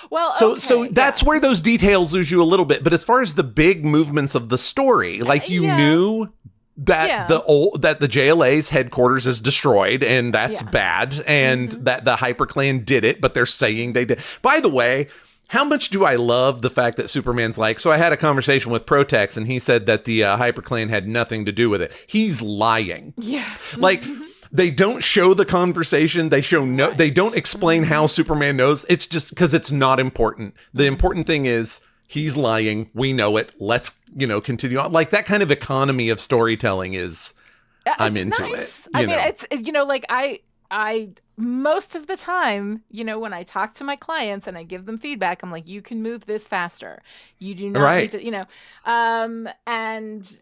S2: Well,
S3: so that's where those details lose you a little bit. But as far as the big movements of the story, like you knew that that the JLA's headquarters is destroyed, and that's bad, and that the HyperClan did it, but they're saying they did. By the way, how much do I love the fact that Superman's like, so I had a conversation with Protex and he said that the HyperClan had nothing to do with it. He's lying.
S2: Yeah.
S3: Like, they don't show the conversation. They show they don't explain how Superman knows. It's just because it's not important. The important thing is he's lying. We know it. Let's, continue on. Like, that kind of economy of storytelling is, I'm into it.
S2: I mean, it's, like I most of the time, when I talk to my clients and I give them feedback, I'm like, you can move this faster. You do not need to, and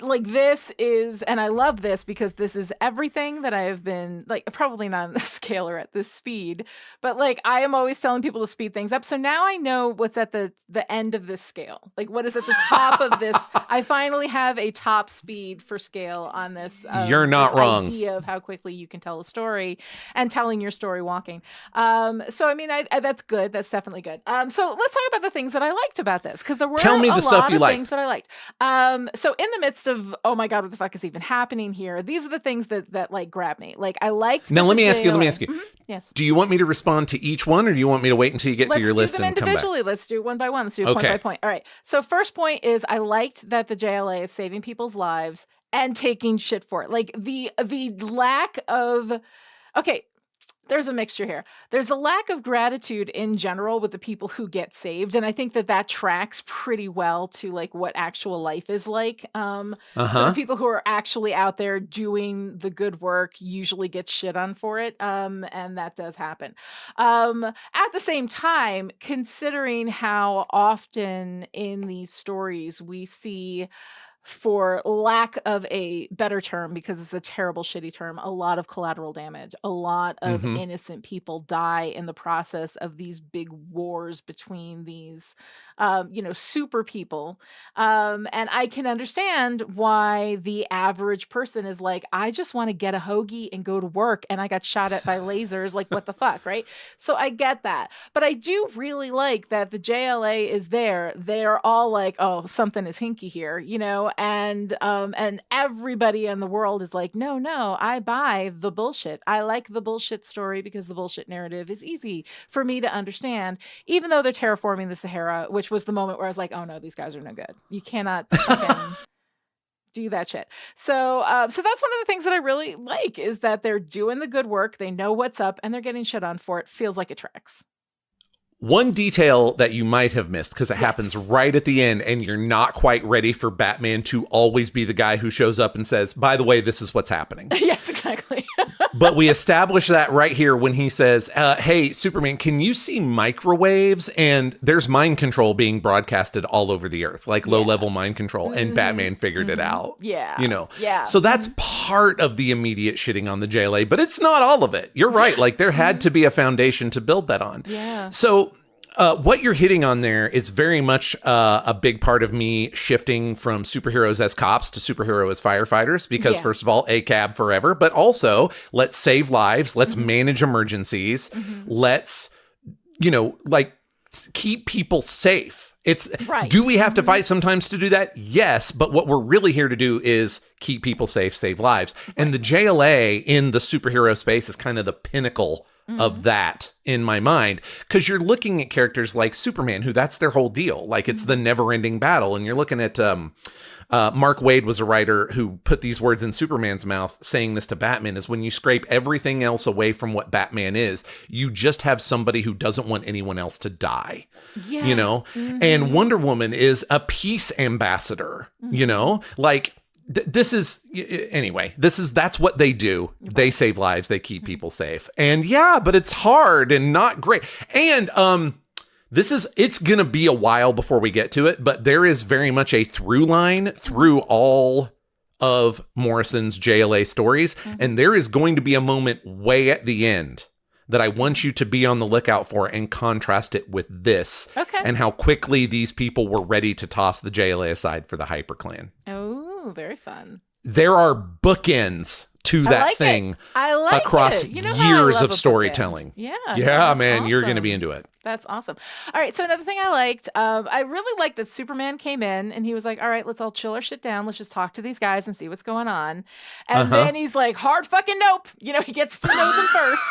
S2: like this is, and I love this because this is everything that I have been like, probably not on the scale or at this speed, but like I am always telling people to speed things up. So now I know what's at the end of this scale. Like what is at the top of this. I finally have a top speed for scale on this.
S3: You're not wrong.
S2: Idea of how quickly you can tell a story and telling your story walking. So I mean, I that's good. That's definitely good. So let's talk about the things that I liked about this because there were
S3: Tell me the stuff you liked.
S2: things that I liked. So in the midst of, oh my God, what the fuck is even happening here? These are the things that like grab me. Like I liked.
S3: Now let me ask you.
S2: Mm-hmm. Yes.
S3: Do you want me to respond to each one, or do you want me to wait until you get to your list and come back?
S2: Individually. Let's do it one by one. Let's do it point by point. All right. So first point is I liked that the JLA is saving people's lives and taking shit for it. Like the lack of. Okay. there's a mixture here. There's a lack of gratitude in general with the people who get saved, and I think that tracks pretty well to like what actual life is like. For the people who are actually out there doing the good work usually get shit on for it, and that does happen. At the same time, considering how often in these stories we see, for lack of a better term, because it's a terrible, shitty term, a lot of collateral damage. A lot of innocent people die in the process of these big wars between these, super people. And I can understand why the average person is like, I just want to get a hoagie and go to work, and I got shot at by lasers. Like, what the fuck, right? So I get that. But I do really like that the JLA is there. They're all like, oh, something is hinky here, and everybody in the world is like, no, I buy the bullshit. I like the bullshit story because the bullshit narrative is easy for me to understand, even though they're terraforming the Sahara, which was the moment where I was like, oh no, these guys are no good. You cannot fucking do that shit. So that's one of the things that I really like, is that they're doing the good work. They know what's up, and they're getting shit on for it. Feels like it tracks.
S3: One detail that you might have missed, because it happens right at the end, and you're not quite ready for Batman to always be the guy who shows up and says, by the way, this is what's happening.
S2: Yes, exactly.
S3: But we establish that right here when he says, hey, Superman, can you see microwaves? And there's mind control being broadcasted all over the earth, like low-level mind control. And Batman figured it out.
S2: Yeah.
S3: Yeah. So that's part of the immediate shitting on the JLA, but it's not all of it. You're right. Like, there had to be a foundation to build that on.
S2: Yeah.
S3: So what you're hitting on there is very much a big part of me shifting from superheroes as cops to superhero as firefighters, because first of all, ACAB forever, but also let's save lives. Let's manage emergencies. Let's, keep people safe. It's right. Do we have to fight sometimes to do that? Yes. But what we're really here to do is keep people safe, save lives. Right. And the JLA in the superhero space is kind of the pinnacle of that in my mind, because you're looking at characters like Superman, who that's their whole deal. Like, it's the never ending battle. And you're looking at Mark Waid was a writer who put these words in Superman's mouth, saying this to Batman, is when you scrape everything else away from what Batman is, you just have somebody who doesn't want anyone else to die, and Wonder Woman is a peace ambassador, like, that's what they do. They save lives. They keep people safe. And but it's hard and not great. And it's going to be a while before we get to it, but there is very much a through line through all of Morrison's JLA stories. And there is going to be a moment way at the end that I want you to be on the lookout for and contrast it with this.
S2: Okay.
S3: And how quickly these people were ready to toss the JLA aside for the HyperClan.
S2: Oh, very fun.
S3: There are bookends to that thing across years of storytelling. Yeah, man, awesome. You're going to be into it.
S2: That's awesome. All right, so another thing I liked, I really liked that Superman came in and he was like, all right, let's all chill our shit down. Let's just talk to these guys and see what's going on. And then he's like, hard fucking nope. He gets to know them first.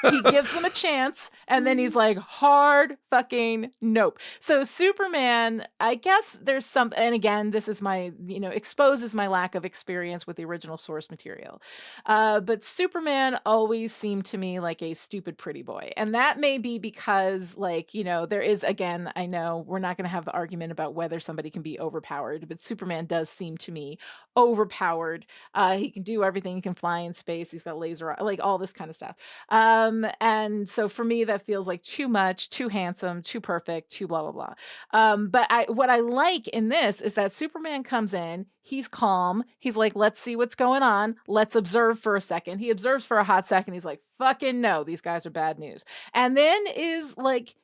S2: He gives them a chance, and then he's like, hard fucking nope. So Superman, I guess there's some, and again, this is my, exposes my lack of experience with the original source material. But Superman always seemed to me like a stupid pretty boy. And that may be because, there is, again, I know we're not going to have the argument about whether somebody can be overpowered, but Superman does seem to me overpowered. He can do everything. He can fly in space. He's got laser, like all this kind of stuff. And so for me, that feels like too much, too handsome, too perfect, too blah, blah, blah. But what I like in this is that Superman comes in, he's calm. He's like, let's see what's going on. Let's observe for a second. He observes for a hot second. He's like, fucking no, these guys are bad news. And then is like,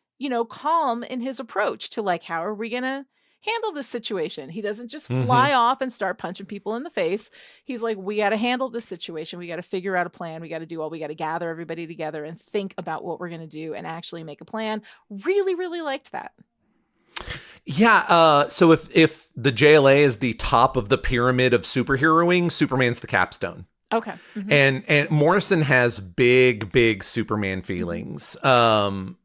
S2: calm in his approach to like, how are we going to handle this situation? He doesn't just fly off and start punching people in the face. He's like, we got to handle this situation. We got to figure out a plan. We got to gather everybody together and think about what we're going to do and actually make a plan. Really, really liked that.
S3: Yeah. So if the JLA is the top of the pyramid of superheroing, Superman's the capstone.
S2: Okay. Mm-hmm.
S3: And Morrison has big Superman feelings,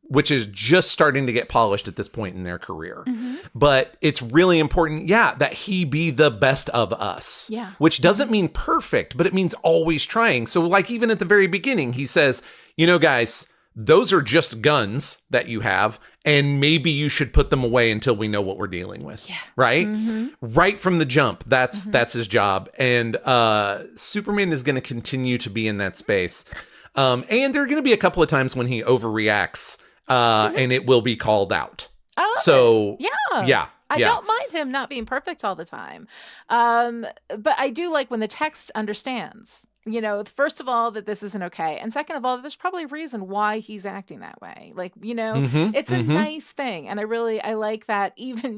S3: which is just starting to get polished at this point in their career.
S2: Mm-hmm.
S3: But it's really important, that he be the best of us.
S2: Yeah.
S3: Which doesn't mean perfect, but it means always trying. So like even at the very beginning, he says, guys, those are just guns that you have, and maybe you should put them away until we know what we're dealing with.
S2: Yeah.
S3: Right?
S2: Mm-hmm.
S3: Right from the jump. That's his job. And Superman is going to continue to be in that space. And there are going to be a couple of times when he overreacts, and it will be called out.
S2: Oh,
S3: so
S2: yeah. I don't mind him not being perfect all the time. But I do like when the text understands. First of all, that this isn't okay. And second of all, there's probably a reason why he's acting that way. Like, it's a nice thing. And I like that even,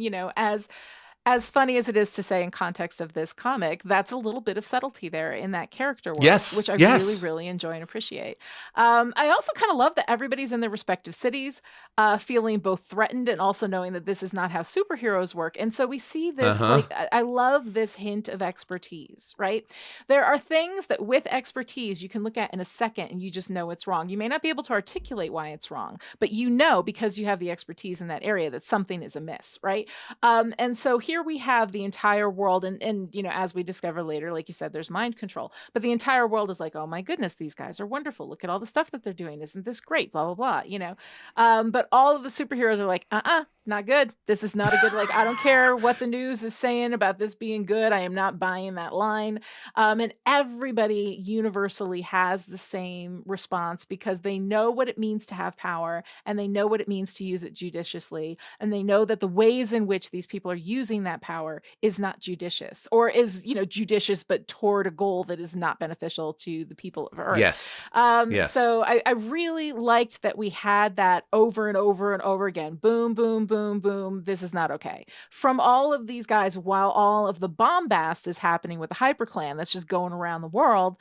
S2: as funny as it is to say in context of this comic, that's a little bit of subtlety there in that character work, which I really, really enjoy and appreciate. I also kind of love that everybody's in their respective cities, feeling both threatened and also knowing that this is not how superheroes work. And so we see this, I love this hint of expertise, right? There are things that with expertise you can look at in a second and you just know it's wrong. You may not be able to articulate why it's wrong, but because you have the expertise in that area that something is amiss, right? And so here we have the entire world, and as we discover later, like you said, there's mind control, but the entire world is like, oh my goodness, these guys are wonderful. Look at all the stuff that they're doing. Isn't this great? Blah, blah, blah, but all of the superheroes are like, not good. This is not a good, I don't care what the news is saying about this being good. I am not buying that line. And everybody universally has the same response because they know what it means to have power and they know what it means to use it judiciously. And they know that the ways in which these people are using that power is not judicious or is, judicious, but toward a goal that is not beneficial to the people of Earth.
S3: Yes.
S2: So I really liked that we had that over and over and over again. Boom, boom, boom, boom. This is not okay. From all of these guys, while all of the bombast is happening with the HyperClan that's just going around the world,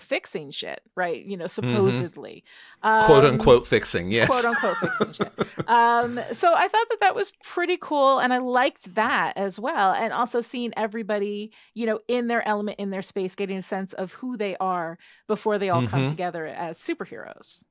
S2: fixing shit, right? Supposedly.
S3: Quote unquote fixing, yes.
S2: Quote unquote fixing shit. So I thought that was pretty cool. And I liked that as well. And also seeing everybody, in their element, in their space, getting a sense of who they are before they all come together as superheroes.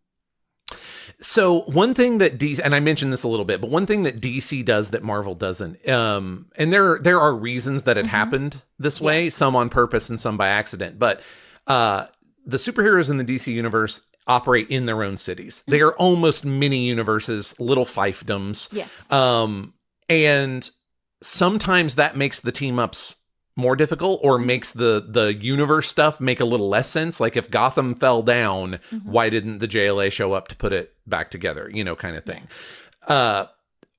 S3: So one thing that DC, and I mentioned this a little bit, but one thing that DC does that Marvel doesn't, and there are reasons that it happened this way, some on purpose and some by accident, but the superheroes in the DC universe operate in their own cities. They are almost mini universes, little fiefdoms.
S2: Yes.
S3: And sometimes that makes the team ups more difficult or makes the universe stuff make a little less sense. Like if Gotham fell down, why didn't the JLA show up to put it back together, kind of thing.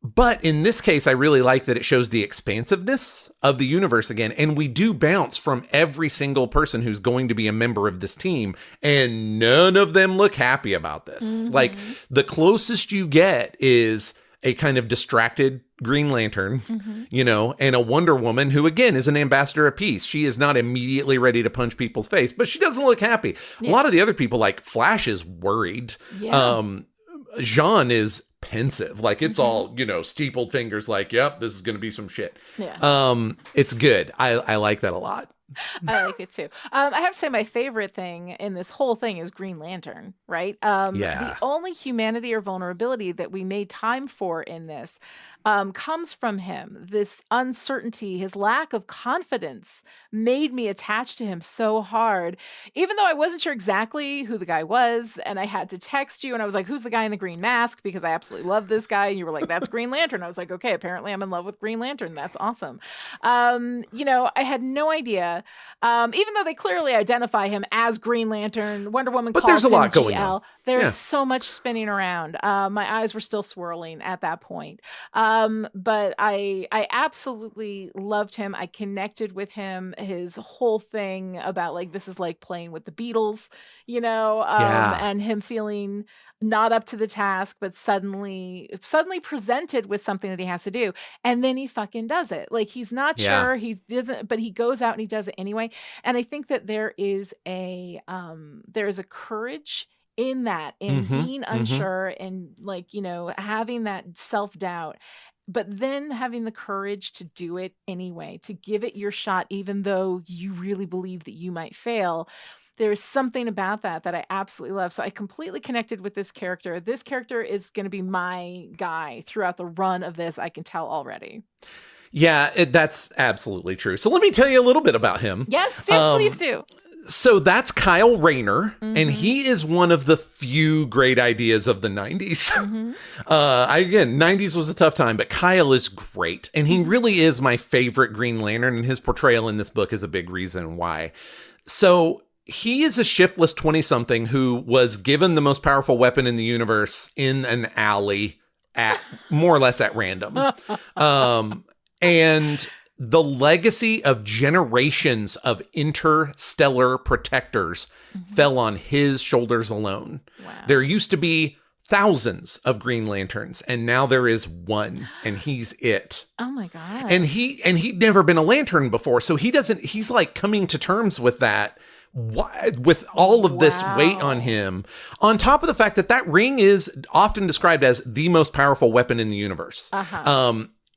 S3: But in this case, I really like that it shows the expansiveness of the universe again. And we do bounce from every single person who's going to be a member of this team. And none of them look happy about this. Like the closest you get is a kind of distracted Green Lantern, and a Wonder Woman who, again, is an ambassador of peace. She is not immediately ready to punch people's face, but she doesn't look happy. Yeah. A lot of the other people, like Flash, is worried. Yeah. Jean is pensive. Like it's all, steepled fingers like, yep, this is going to be some shit. Yeah. It's good. I like that a lot.
S2: I like it too. I have to say my favorite thing in this whole thing is Green Lantern, right? The only humanity or vulnerability that we made time for in this comes from him. This uncertainty, his lack of confidence made me attached to him so hard, even though I wasn't sure exactly who the guy was. And I had to text you and I was like, who's the guy in the green mask? Because I absolutely love this guy. And you were like, that's Green Lantern. I was like, okay, apparently I'm in love with Green Lantern. That's awesome. I had no idea, even though they clearly identify him as Green Lantern. Wonder Woman calls
S3: there's a lot
S2: him
S3: going
S2: GL.
S3: on.
S2: There's so much spinning around. My eyes were still swirling at that point. But I absolutely loved him. I connected with him. His whole thing about like, this is like playing with the Beatles, and him feeling not up to the task, but suddenly presented with something that he has to do. And then he fucking does it. Like he's not sure, he doesn't, but he goes out and he does it anyway. And I think that there is a courage in that, in being unsure and like, having that self-doubt, but then having the courage to do it anyway, to give it your shot, even though you really believe that you might fail. There's something about that I absolutely love. So I completely connected with this character. This character is going to be my guy throughout the run of this. I can tell already.
S3: Yeah, that's absolutely true. So let me tell you a little bit about him.
S2: Yes, please do.
S3: So that's Kyle Rayner, and he is one of the few great ideas of the 90s. Again, 90s was a tough time, but Kyle is great. And he really is my favorite Green Lantern, and his portrayal in this book is a big reason why. So he is a shiftless 20-something who was given the most powerful weapon in the universe in an alley at more or less at random. And the legacy of generations of interstellar protectors fell on his shoulders alone.
S2: Wow.
S3: There used to be thousands of Green Lanterns, and now there is one, and he's it.
S2: Oh my God.
S3: And he'd never been a Lantern before, so he's like coming to terms with that, with all of this weight on him, on top of the fact that ring is often described as the most powerful weapon in the universe.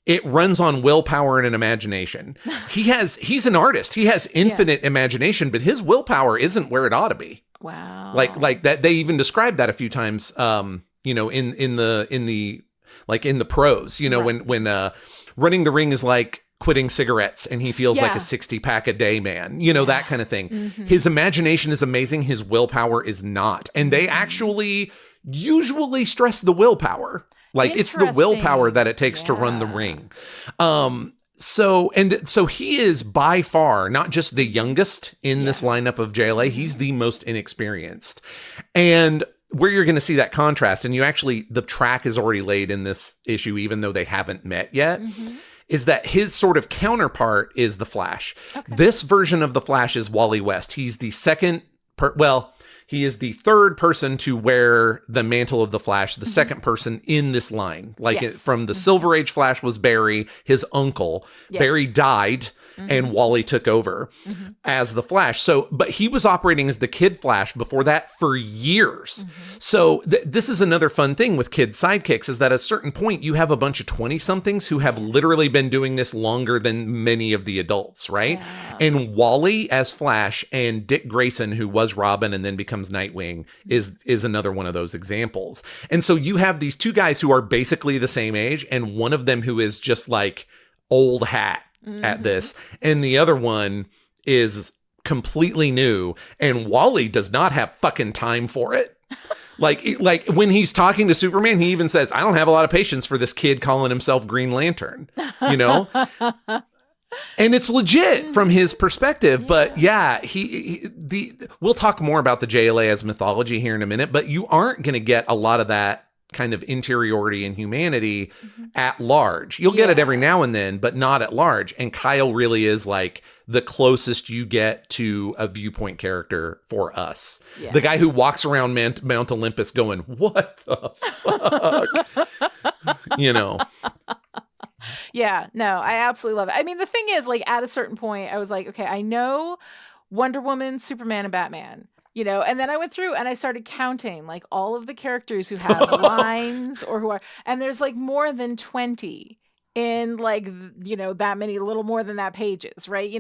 S3: It runs on willpower and an imagination. He's an artist. He has infinite imagination, but his willpower isn't where it ought to be.
S2: Wow.
S3: Like that, they even described that a few times, in the prose, when running the ring is like quitting cigarettes and he feels like a 60-pack a day man, that kind of thing. His imagination is amazing. His willpower is not. And they actually usually stress the willpower. Like, it's the willpower that it takes to run the ring. So he is by far not just the youngest in this lineup of JLA, he's the most inexperienced. And where you're going to see that contrast, and the track is already laid in this issue, even though they haven't met yet, is that his sort of counterpart is the Flash. Okay. This version of the Flash is Wally West. He's the he is the third person to wear the mantle of the Flash, the second person in this line. From the Silver Age Flash was Barry, his uncle. Yes. Barry died, and Wally took over as the Flash. So, but he was operating as the Kid Flash before that for years. So this is another fun thing with Kid sidekicks, is that at a certain point you have a bunch of 20-somethings who have literally been doing this longer than many of the adults, right? Yeah. And Wally as Flash and Dick Grayson, who was Robin and then becomes Nightwing, is another one of those examples. And so you have these two guys who are basically the same age, and one of them who is just like old hat at this, and the other one is completely new, and Wally does not have fucking time for it. Like when he's talking to Superman, he even says, I don't have a lot of patience for this kid calling himself Green Lantern, and it's legit from his perspective. But we'll talk more about the JLA as mythology here in a minute, but you aren't going to get a lot of that kind of interiority and humanity at large. You'll get it every now and then, but not at large. And Kyle really is like the closest you get to a viewpoint character for us. Yeah. The guy who walks around Mount Olympus going, what the fuck?
S2: Yeah, no, I absolutely love it. I mean, the thing is, like, at a certain point, I was like, okay, I know Wonder Woman, Superman, and Batman. And then I went through and I started counting like all of the characters who have lines or who are, and there's like more than 20 in like, that many, a little more than that pages, right?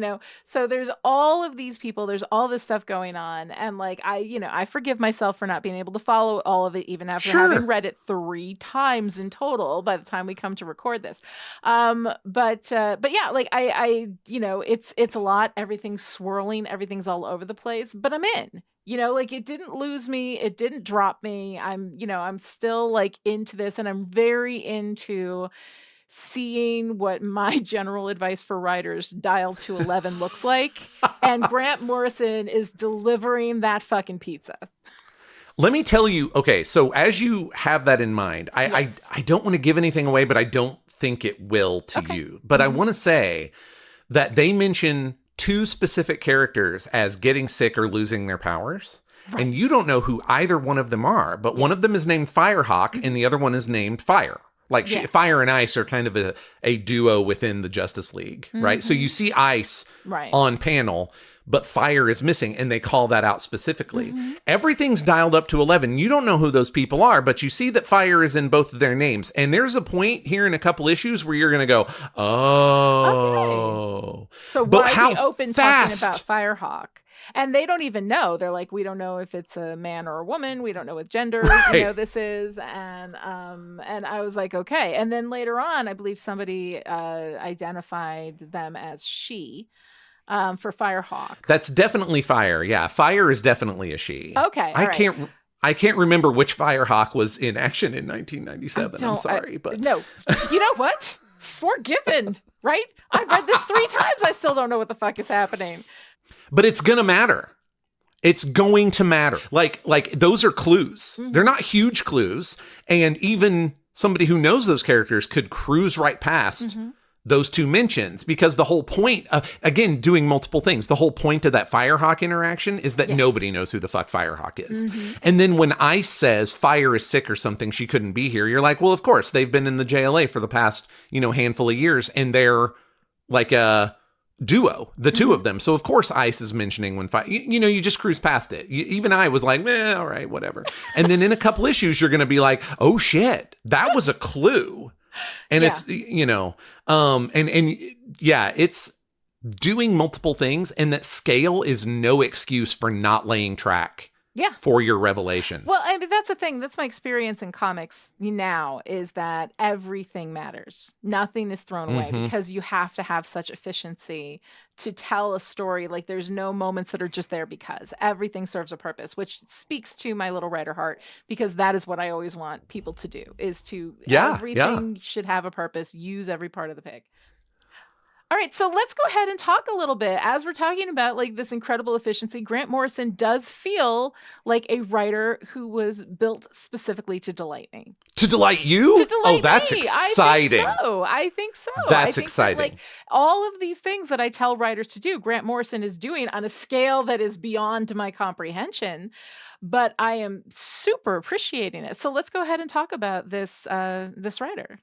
S2: So there's all of these people, there's all this stuff going on. And like, I forgive myself for not being able to follow all of it, even after having read it 3 times in total by the time we come to record this. But yeah, like it's a lot, everything's swirling, everything's all over the place, but I'm in. Like, it didn't lose me. It didn't drop me. I'm still like into this, and I'm very into seeing what my general advice for writers dial to 11 looks like. And Grant Morrison is delivering that fucking pizza.
S3: Let me tell you. Okay. So as you have that in mind, I don't want to give anything away, but I don't think it will to you, but I want to say that they mention 2 specific characters as getting sick or losing their powers. Right. And you don't know who either one of them are, but one of them is named Firehawk and the other one is named Fire. Like Fire and Ice are kind of a duo within the Justice League, right? So you see Ice on panel, but Fire is missing, and they call that out specifically. Everything's dialed up to 11. You don't know who those people are, but you see that Fire is in both of their names. And there's a point here in a couple issues where you're going to go, oh.
S2: Okay. So why be open talking about Firehawk? And they don't even know. They're like, we don't know if it's a man or a woman. We don't know what gender this is. And I was like, okay. And then later on, I believe somebody identified them as she for Firehawk.
S3: That's definitely Fire. Yeah, Fire is definitely a she.
S2: Okay,
S3: I can't remember which Firehawk was in action in 1997. I'm sorry, but
S2: no. You know what? Forgiven, right? I've read this 3 times. I still don't know what the fuck is happening.
S3: But it's gonna matter. It's going to matter. Like those are clues. They're not huge clues, and even somebody who knows those characters could cruise right past those 2 mentions, because the whole point of, again, doing multiple things, the whole point of that Firehawk interaction is that nobody knows who the fuck Firehawk is. And then when Ice says Fire is sick or something, she couldn't be here, you're like, well, of course, they've been in the JLA for the past, handful of years, and they're like a duo, the 2 of them. So of course Ice is mentioning when Fire, you just cruise past it. Even I was like, all right, whatever. And then in a couple issues, you're going to be like, oh shit, that was a clue. And it's, it's doing multiple things, and that scale is no excuse for not laying track for your revelations.
S2: Well, I mean, that's the thing. That's my experience in comics now, is that everything matters. Nothing is thrown away because you have to have such efficiency to tell a story. Like, there's no moments that are just there because everything serves a purpose, which speaks to my little writer heart, because that is what I always want people to do, is to everything should have a purpose. Use every part of the pig. All right, so let's go ahead and talk a little bit. As we're talking about like this incredible efficiency, Grant Morrison does feel like a writer who was built specifically to delight me.
S3: To delight you?
S2: To delight
S3: that's
S2: me.
S3: exciting.
S2: I think so.
S3: That's exciting.
S2: That, like, all of these things that I tell writers to do, Grant Morrison is doing on a scale that is beyond my comprehension. But I am super appreciating it. So let's go ahead and talk about this writer.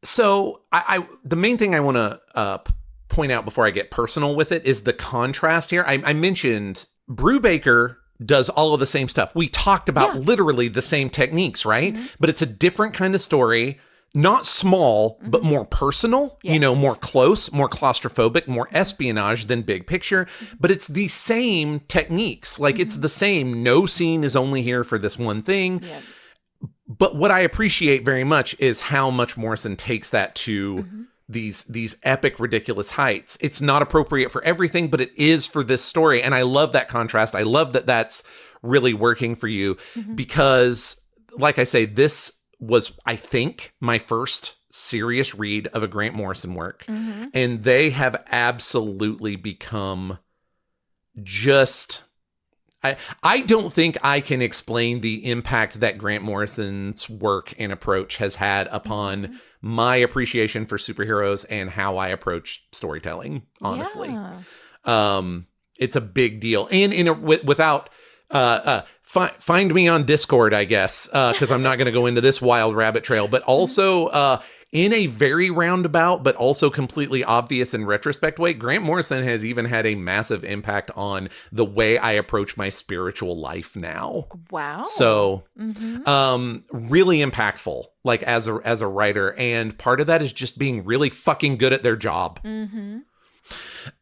S3: So I the main thing I want to point out before I get personal with it is the contrast here. I mentioned Brubaker does all of the same stuff. We talked about literally the same techniques, right? But it's a different kind of story, not small, but more personal, more close, more claustrophobic, more espionage than big picture. But it's the same techniques. Like it's the same. No scene is only here for this one thing. Yeah. But what I appreciate very much is how much Morrison takes that to these epic, ridiculous heights. It's not appropriate for everything, but it is for this story. And I love that contrast. I love that that's really working for you because, like I say, this was, I think, my first serious read of a Grant Morrison work. And they have absolutely become just... I don't think I can explain the impact that Grant Morrison's work and approach has had upon my appreciation for superheroes and how I approach storytelling, honestly. It's a big deal. And without find me on Discord, I guess, because I'm not going to go into this wild rabbit trail, but also in a very roundabout, but also completely obvious in retrospect way, Grant Morrison has even had a massive impact on the way I approach my spiritual life now. Wow. So, really impactful, like as a writer. And part of that is just being really fucking good at their job.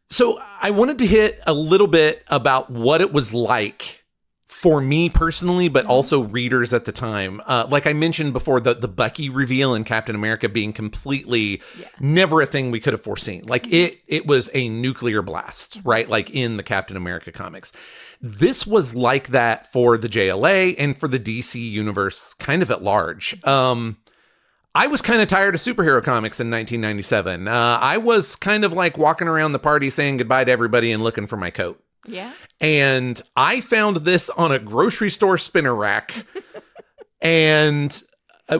S3: So I wanted to hit a little bit about what it was like for me personally, but also readers at the time. Like I mentioned before, the Bucky reveal in Captain America being completely never a thing we could have foreseen. Like it was a nuclear blast, right? Like in the Captain America comics. This was like that for the JLA and for the DC universe kind of at large. I was kind of tired of superhero comics in 1997. I was kind of like walking around the party saying goodbye to everybody and looking for my coat. Yeah. And I found this on a grocery store spinner rack, and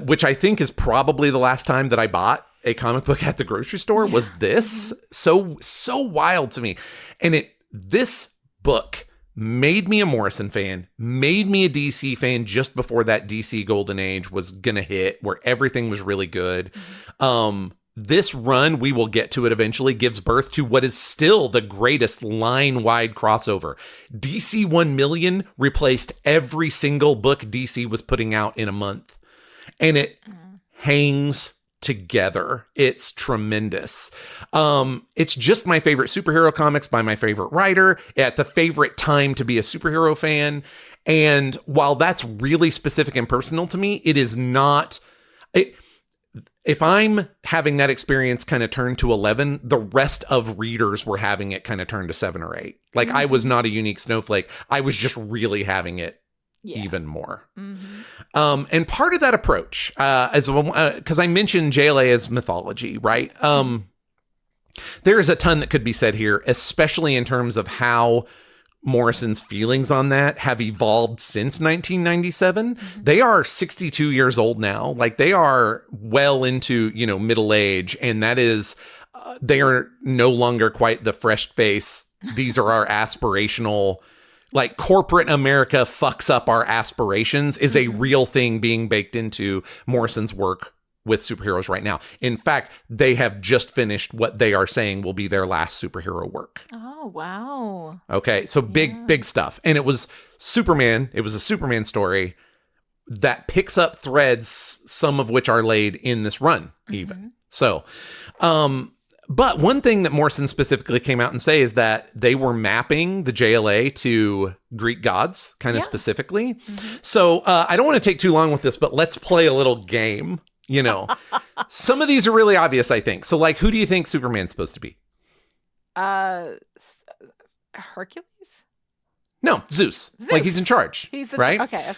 S3: which I think is probably the last time that I bought a comic book at the grocery store was this. So wild to me. And this book made me a Morrison fan, made me a DC fan just before that DC golden age was going to hit, where everything was really good. This run, we will get to it eventually, gives birth to what is still the greatest line-wide crossover. DC 1 Million replaced every single book DC was putting out in a month. And it hangs together. It's tremendous. It's just my favorite superhero comics by my favorite writer at the favorite time to be a superhero fan. And while that's really specific and personal to me, it is not... If I'm having that experience kind of turn to 11, the rest of readers were having it kind of turn to 7 or 8. Like, I was not a unique snowflake. I was just really having it even more. And part of that approach, because I mentioned JLA as mythology, right? There is a ton that could be said here, especially in terms of how Morrison's feelings on that have evolved since 1997. They are 62 years old now. Like, they are well into, middle age. And that is, they are no longer quite the fresh face. These are our aspirational, like, corporate America fucks up our aspirations is a real thing being baked into Morrison's work with superheroes right now. In fact, they have just finished what they are saying will be their last superhero work.
S2: Oh, wow.
S3: Okay, so big stuff. And it was Superman. It was a Superman story that picks up threads, some of which are laid in this run, even. So, but one thing that Morrison specifically came out and say is that they were mapping the JLA to Greek gods, kind of specifically. So I don't want to take too long with this, but let's play a little game. Some of these are really obvious, I think. So, like, who do you think Superman's supposed to be?
S2: Hercules?
S3: No, Zeus. Like, he's in charge.
S2: He's the
S3: right?
S2: Okay.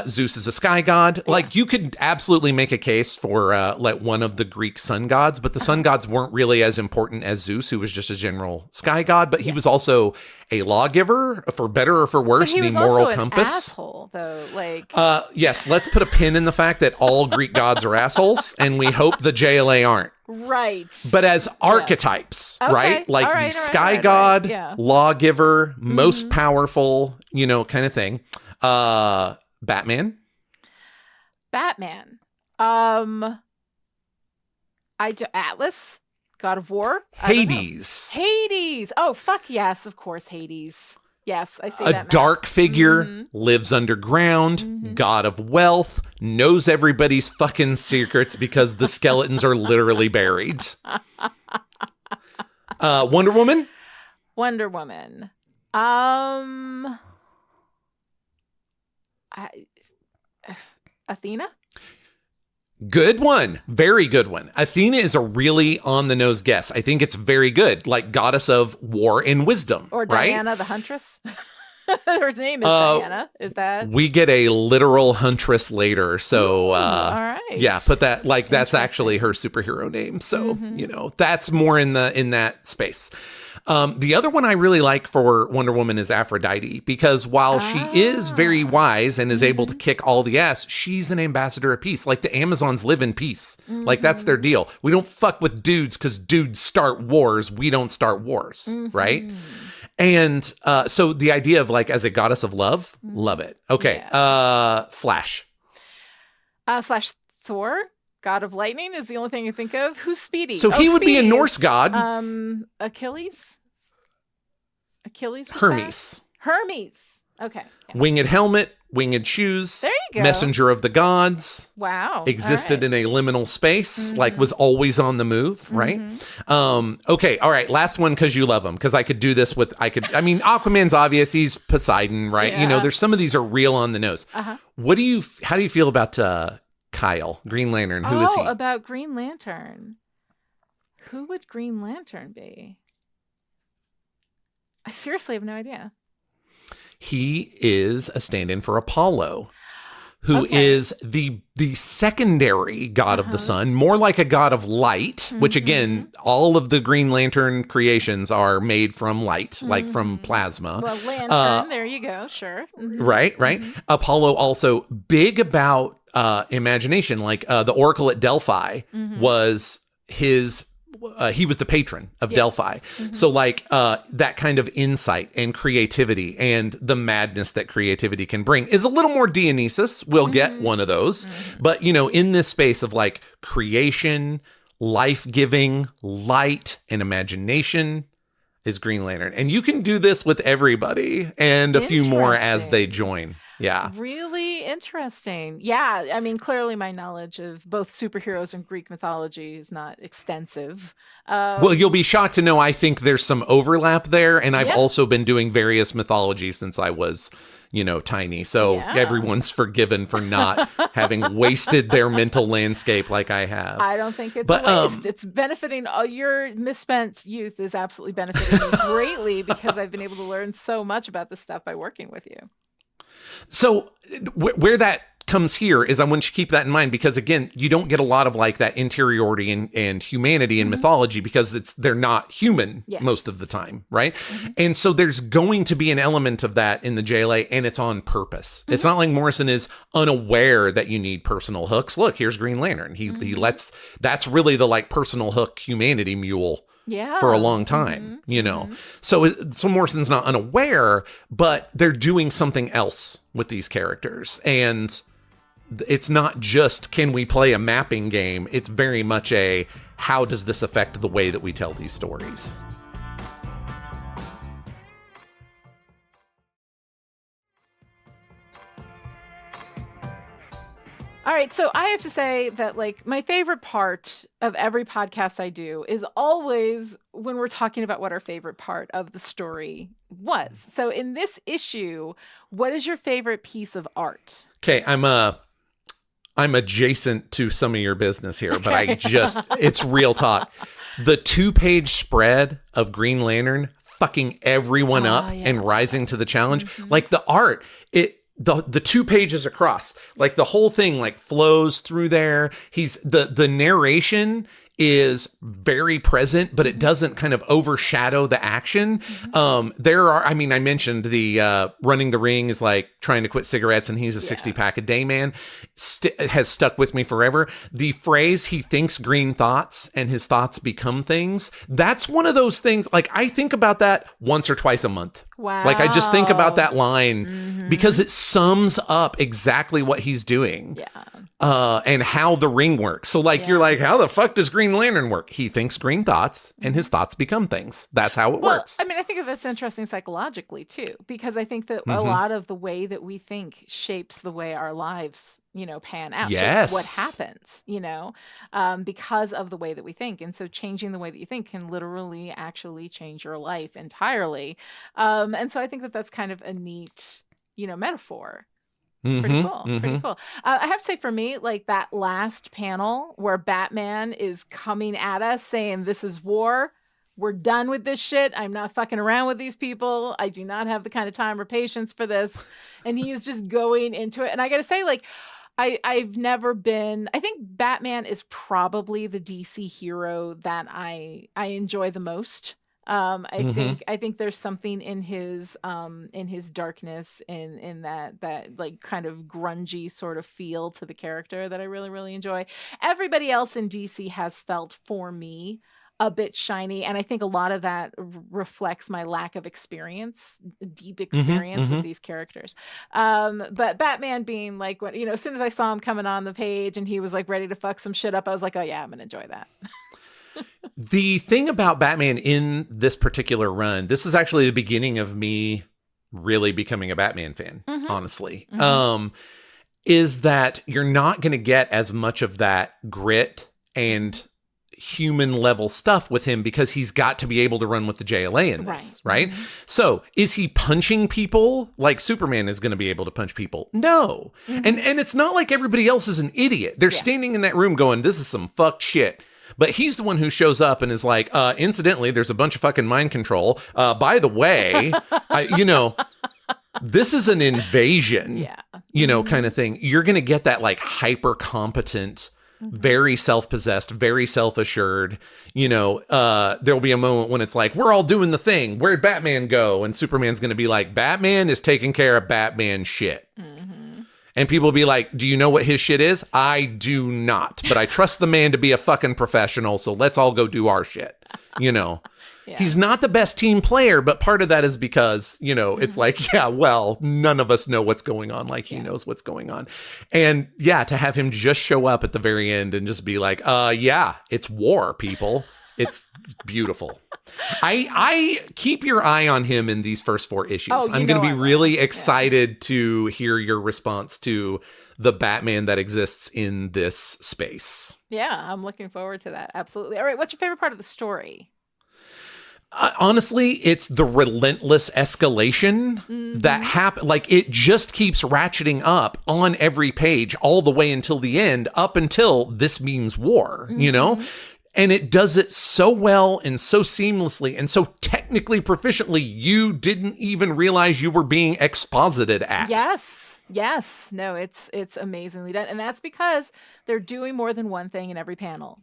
S3: Zeus is a sky god. Like, you could absolutely make a case for like one of the Greek sun gods, but the sun gods weren't really as important as Zeus, who was just a general sky god. But he was also a lawgiver, for better or for worse,
S2: but he
S3: the
S2: was
S3: moral
S2: also
S3: compass.
S2: An asshole, though. Like,
S3: yes, let's put a pin in the fact that all Greek gods are assholes, and we hope the JLA aren't.
S2: Right.
S3: But as archetypes,
S2: Okay.
S3: right? Like the sky god, lawgiver, most powerful, kind of thing. Batman.
S2: Atlas, God of War.
S3: Hades.
S2: Oh, fuck yes, of course, Hades. Yes, I see
S3: that.
S2: A
S3: dark figure, lives underground, god of wealth, knows everybody's fucking secrets because the skeletons are literally buried. Wonder Woman.
S2: Athena.
S3: Good one. Very good one. Athena is a really on-the-nose guess. I think it's very good. Like, goddess of war and wisdom.
S2: Or
S3: right?
S2: Diana the Huntress. Her name is Diana. Is that?
S3: We get a literal huntress later. So,
S2: all right.
S3: Yeah, put that, like, that's actually her superhero name. So, that's more in that space. The other one I really like for Wonder Woman is Aphrodite, because while she is very wise and is able to kick all the ass, she's an ambassador of peace. Like, the Amazons live in peace. Like, that's their deal. We don't fuck with dudes because dudes start wars. We don't start wars, right? And so the idea of, like, as a goddess of love, love it. Okay, Flash.
S2: Flash Thor. God of Lightning is the only thing I think of. Who's Speedy?
S3: So he would be a Norse god.
S2: Achilles.
S3: Hermes.
S2: Okay. Yeah.
S3: Winged helmet, winged shoes.
S2: There you go.
S3: Messenger of the gods.
S2: Wow.
S3: Existed in a liminal space, like was always on the move, right? Okay, all right. Last one, because you love him. Because I could do this with, Aquaman's obvious. He's Poseidon, right?
S2: Yeah.
S3: There's some of these are real on the nose. How do you feel about Kyle, Green Lantern? Who is he?
S2: About Green Lantern. Who would Green Lantern be? I seriously have no idea.
S3: He is a stand-in for Apollo, who is the secondary god of the sun, more like a god of light, which again, all of the Green Lantern creations are made from light, like from plasma.
S2: Well, lantern, there you go, sure.
S3: Right. Apollo also big about imagination, like the Oracle at Delphi was his... he was the patron of Delphi. So like that kind of insight and creativity and the madness that creativity can bring is a little more Dionysus. We'll get one of those. But, in this space of like creation, life-giving, light, and imagination is Green Lantern. And you can do this with everybody and a few more as they join. Yeah.
S2: Really interesting. Yeah, I mean, clearly my knowledge of both superheroes and Greek mythology is not extensive.
S3: Well, you'll be shocked to know I think there's some overlap there, and I've
S2: Yeah.
S3: also been doing various mythologies since I was, tiny. So
S2: Yeah.
S3: everyone's forgiven for not having wasted their mental landscape like I have.
S2: I don't think it's
S3: But,
S2: a waste. It's benefiting. Your misspent youth is absolutely benefiting me greatly because I've been able to learn so much about this stuff by working with you.
S3: So where that comes here is I want you to keep that in mind, because again, you don't get a lot of like that interiority and humanity in mythology because they're not human most of the time, right? And so there's going to be an element of that in the JLA, and it's on purpose. It's not like Morrison is unaware that you need personal hooks. Look, here's Green Lantern. He lets, that's really the like personal hook humanity mule for a long time, So Morrison's not unaware, but they're doing something else with these characters. And it's not just, can we play a mapping game? It's very much a, how does this affect the way that we tell these stories?
S2: All right, so I have to say that like my favorite part of every podcast I do is always when we're talking about what our favorite part of the story was. So in this issue, what is your favorite piece of art?
S3: Okay, I'm adjacent to some of your business here, but it's real talk. The 2-page spread of Green Lantern fucking everyone up and rising to the challenge. Like the art, the 2 pages across, like the whole thing like flows through there. The narration is very present, but it doesn't kind of overshadow the action. I mentioned the running the ring is like trying to quit cigarettes, and he's a 60-pack a day man. Has stuck with me forever. The phrase, he thinks green thoughts and his thoughts become things. That's one of those things, like I think about that once or twice a month.
S2: Wow.
S3: Like I just think about that line because it sums up exactly what he's doing. And how the ring works. So like, you're like, how the fuck does Green Lantern work? He thinks green thoughts and his thoughts become things. That's how it works.
S2: I mean, I think that's interesting psychologically too, because I think that a lot of the way that we think shapes the way our lives, pan out.
S3: Yes.
S2: What happens, because of the way that we think. And so changing the way that you think can literally actually change your life entirely. And so I think that that's kind of a neat, metaphor. Pretty cool. Pretty cool. I have to say, for me, like that last panel where Batman is coming at us saying, this is war. We're done with this shit. I'm not fucking around with these people. I do not have the kind of time or patience for this. And he is just going into it. And I got to say, like, I think Batman is probably the DC hero that I enjoy the most. I think there's something in his darkness, in that like kind of grungy sort of feel to the character that I really, really enjoy. Everybody else in DC has felt, for me, a bit shiny, and I think a lot of that reflects my lack of experience, deep experience with these characters. But Batman being like, when as soon as I saw him coming on the page and he was like ready to fuck some shit up, I was like, oh yeah, I'm gonna enjoy that.
S3: The thing about Batman in this particular run, this is actually the beginning of me really becoming a Batman fan, honestly, is that you're not going to get as much of that grit and human level stuff with him because he's got to be able to run with the JLA in this, right? So is he punching people like Superman is going to be able to punch people? No. And it's not like everybody else is an idiot. They're standing in that room going, this is some fucked shit. But he's the one who shows up and is like, incidentally, there's a bunch of fucking mind control. By the way, this is an invasion, kind of thing. You're going to get that like hyper competent, very self-possessed, very self-assured, there'll be a moment when it's like, we're all doing the thing. Where'd Batman go? And Superman's going to be like, Batman is taking care of Batman shit. And people will be like, do you know what his shit is? I do not. But I trust the man to be a fucking professional, so let's all go do our shit. He's not the best team player, but part of that is because, it's like, none of us know what's going on like he knows what's going on. And to have him just show up at the very end and just be like, it's war, people. It's beautiful. I keep your eye on him in these first 4 issues.
S2: Oh,
S3: I'm going to be really
S2: Yeah.
S3: excited to hear your response to the Batman that exists in this space.
S2: Yeah, I'm looking forward to that. Absolutely. All right, what's your favorite part of the story?
S3: Honestly, it's the relentless escalation that happen. Like, it just keeps ratcheting up on every page all the way until the end, up until this means war, you know? And it does it so well and so seamlessly and so technically proficiently, you didn't even realize you were being exposited at.
S2: Yes. No, it's amazingly done. And that's because they're doing more than one thing in every panel.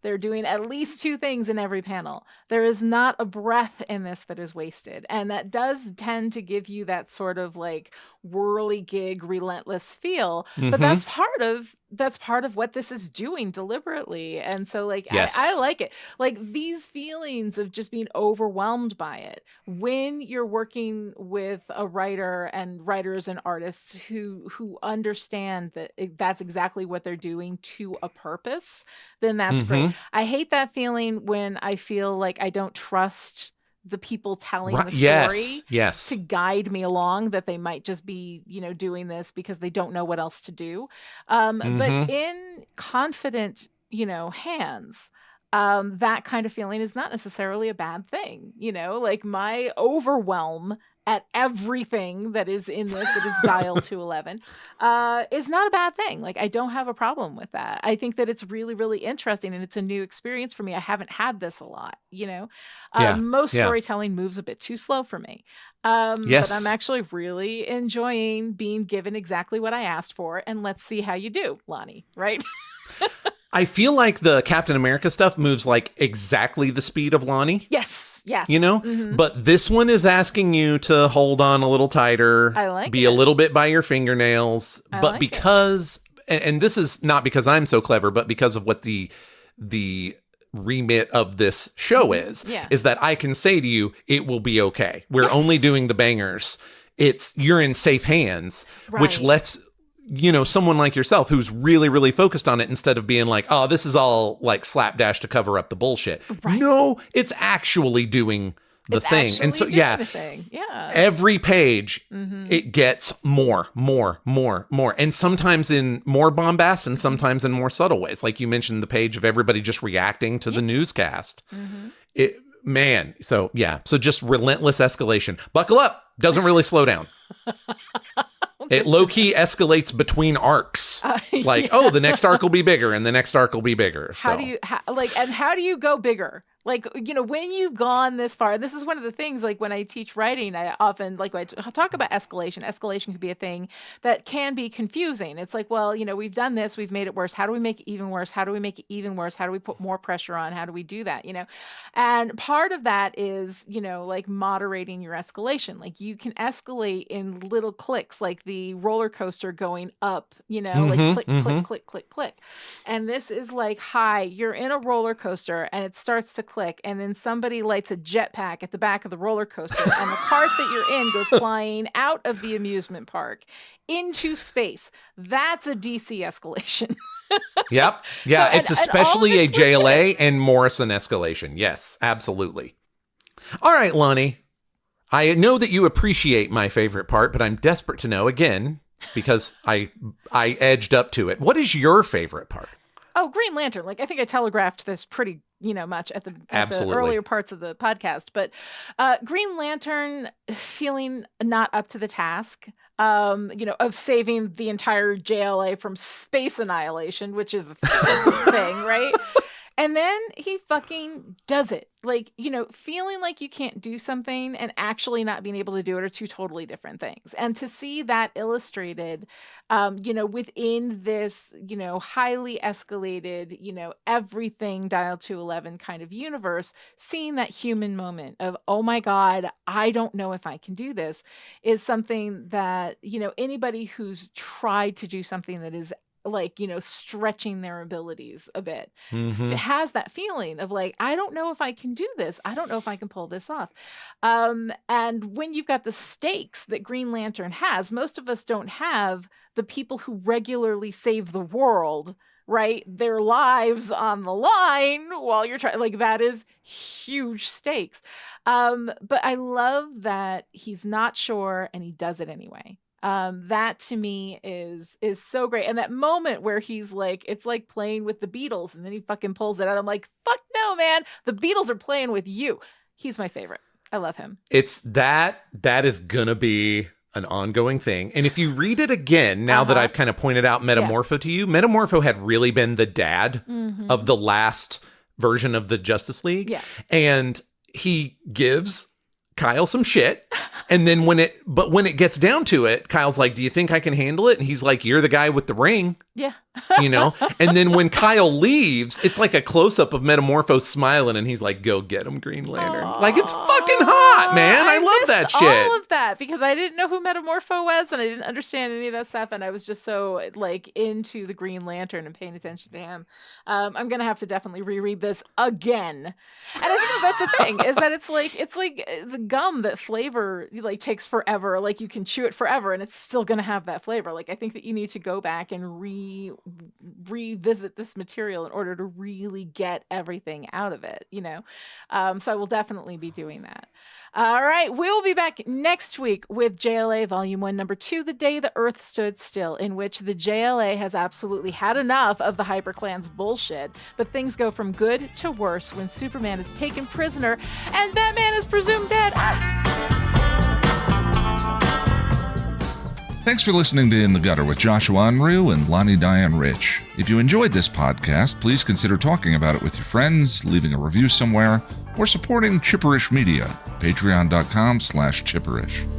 S2: They're doing at least 2 things in every panel. There is not a breath in this that is wasted. And that does tend to give you that sort of like whirligig, relentless feel. But that's part of what this is doing deliberately. And so like
S3: Yes.
S2: I like it. Like these feelings of just being overwhelmed by it. When you're working with a writer and writers and artists who understand that that's exactly what they're doing to a purpose, then that's great. I hate that feeling when I feel like I don't trust the people telling the story
S3: yes.
S2: to guide me along, that they might just be, doing this because they don't know what else to do. But in confident, hands, that kind of feeling is not necessarily a bad thing. Like my overwhelm at everything that is in this that is dialed to 11 is not a bad thing. Like I don't have a problem with that. I think that it's really, really interesting and it's a new experience for me. I haven't had this a lot, most storytelling moves a bit too slow for me. But I'm actually really enjoying being given exactly what I asked for, and let's see how you do, Lani, right?
S3: I feel like the Captain America stuff moves like exactly the speed of Lani.
S2: Yes.
S3: But this one is asking you to hold on a little tighter,
S2: I like
S3: be
S2: it.
S3: a little bit by your fingernails. But
S2: like
S3: because, and this is not because I'm so clever, but because of what the remit of this show is that I can say to you, it will be okay. We're only doing the bangers. You're in safe hands, which lets someone like yourself who's really, really focused on it, instead of being like, oh, this is all like slapdash to cover up the bullshit.
S2: Right.
S3: No, it's actually doing the thing. And so, every page, it gets more. And sometimes in more bombast and sometimes in more subtle ways. Like you mentioned, the page of everybody just reacting to the newscast. So just relentless escalation. Buckle up. Doesn't really slow down. It low-key escalates between arcs. Oh, the next arc will be bigger, and the next arc will be bigger.
S2: How do you go bigger? Like, when you've gone this far, and this is one of the things, like when I teach writing, I often, when I talk about escalation. Escalation can be a thing that can be confusing. It's like, well, we've done this, we've made it worse. How do we make it even worse? How do we make it even worse? How do we put more pressure on? How do we do that? And part of that is, like moderating your escalation. Like you can escalate in little clicks, like the roller coaster going up, like click, click. And this is like, hi, you're in a roller coaster and it starts to click, and then somebody lights a jetpack at the back of the roller coaster and the part that you're in goes flying out of the amusement park into space. That's a DC escalation.
S3: Yep. Yeah, it's especially a JLA and Morrison escalation. Yes, absolutely. All right, Lani. I know that you appreciate my favorite part, but I'm desperate to know, again, because I edged up to it. What is your favorite part?
S2: Oh, Green Lantern. Like, I think I telegraphed this pretty, much at the earlier parts of the podcast. But Green Lantern feeling not up to the task, of saving the entire JLA from space annihilation, which is the thing, right? And then he fucking does it. Like, feeling like you can't do something and actually not being able to do it are two totally different things. And to see that illustrated, within this, highly escalated, everything dialed to 11 kind of universe, seeing that human moment of, oh my God, I don't know if I can do this, is something that, anybody who's tried to do something that is like, stretching their abilities a bit, has that feeling of like, I don't know if I can do this. I don't know if I can pull this off. And when you've got the stakes that Green Lantern has, most of us don't have the people who regularly save the world right? Their lives on the line while you're trying, like, that is huge stakes. But I love that he's not sure and he does it anyway. That to me is so great. And that moment where he's like, it's like playing with the Beatles, and then he fucking pulls it out. I'm like, fuck no, man. The Beatles are playing with you. He's my favorite. I love him.
S3: It's that is gonna be an ongoing thing. And if you read it again, now that I've kind of pointed out Metamorpho to you, Metamorpho had really been the dad of the last version of the Justice League.
S2: Yeah.
S3: And he gives Kyle some shit. And then when it gets down to it, Kyle's like, do you think I can handle it? And he's like, you're the guy with the ring.
S2: Yeah.
S3: You know? And then when Kyle leaves, it's like a close-up of Metamorpho smiling, and he's like, go get him, Green Lantern.
S2: Aww.
S3: Like, it's fucking hot, man. I love that shit.
S2: All of that, because I didn't know who Metamorpho was, and I didn't understand any of that stuff, and I was just so, like, into the Green Lantern and paying attention to him. I'm gonna have to definitely reread this again. And I think that's the thing, is that it's like the gum that flavor, like, takes forever. Like, you can chew it forever, and it's still gonna have that flavor. Like, I think that you need to go back and revisit this material in order to really get everything out of it, you know? So I will definitely be doing that. All right, we'll be back next week with JLA Volume 1, Number 2, The Day the Earth Stood Still, in which the JLA has absolutely had enough of the HyperClan's bullshit, but things go from good to worse when Superman is taken prisoner and Batman is presumed dead.
S1: Thanks for listening to In the Gutter with Joshua Unruh and Lani Diane Rich. If you enjoyed this podcast, please consider talking about it with your friends, leaving a review somewhere, or supporting Chipperish Media, patreon.com/Chipperish.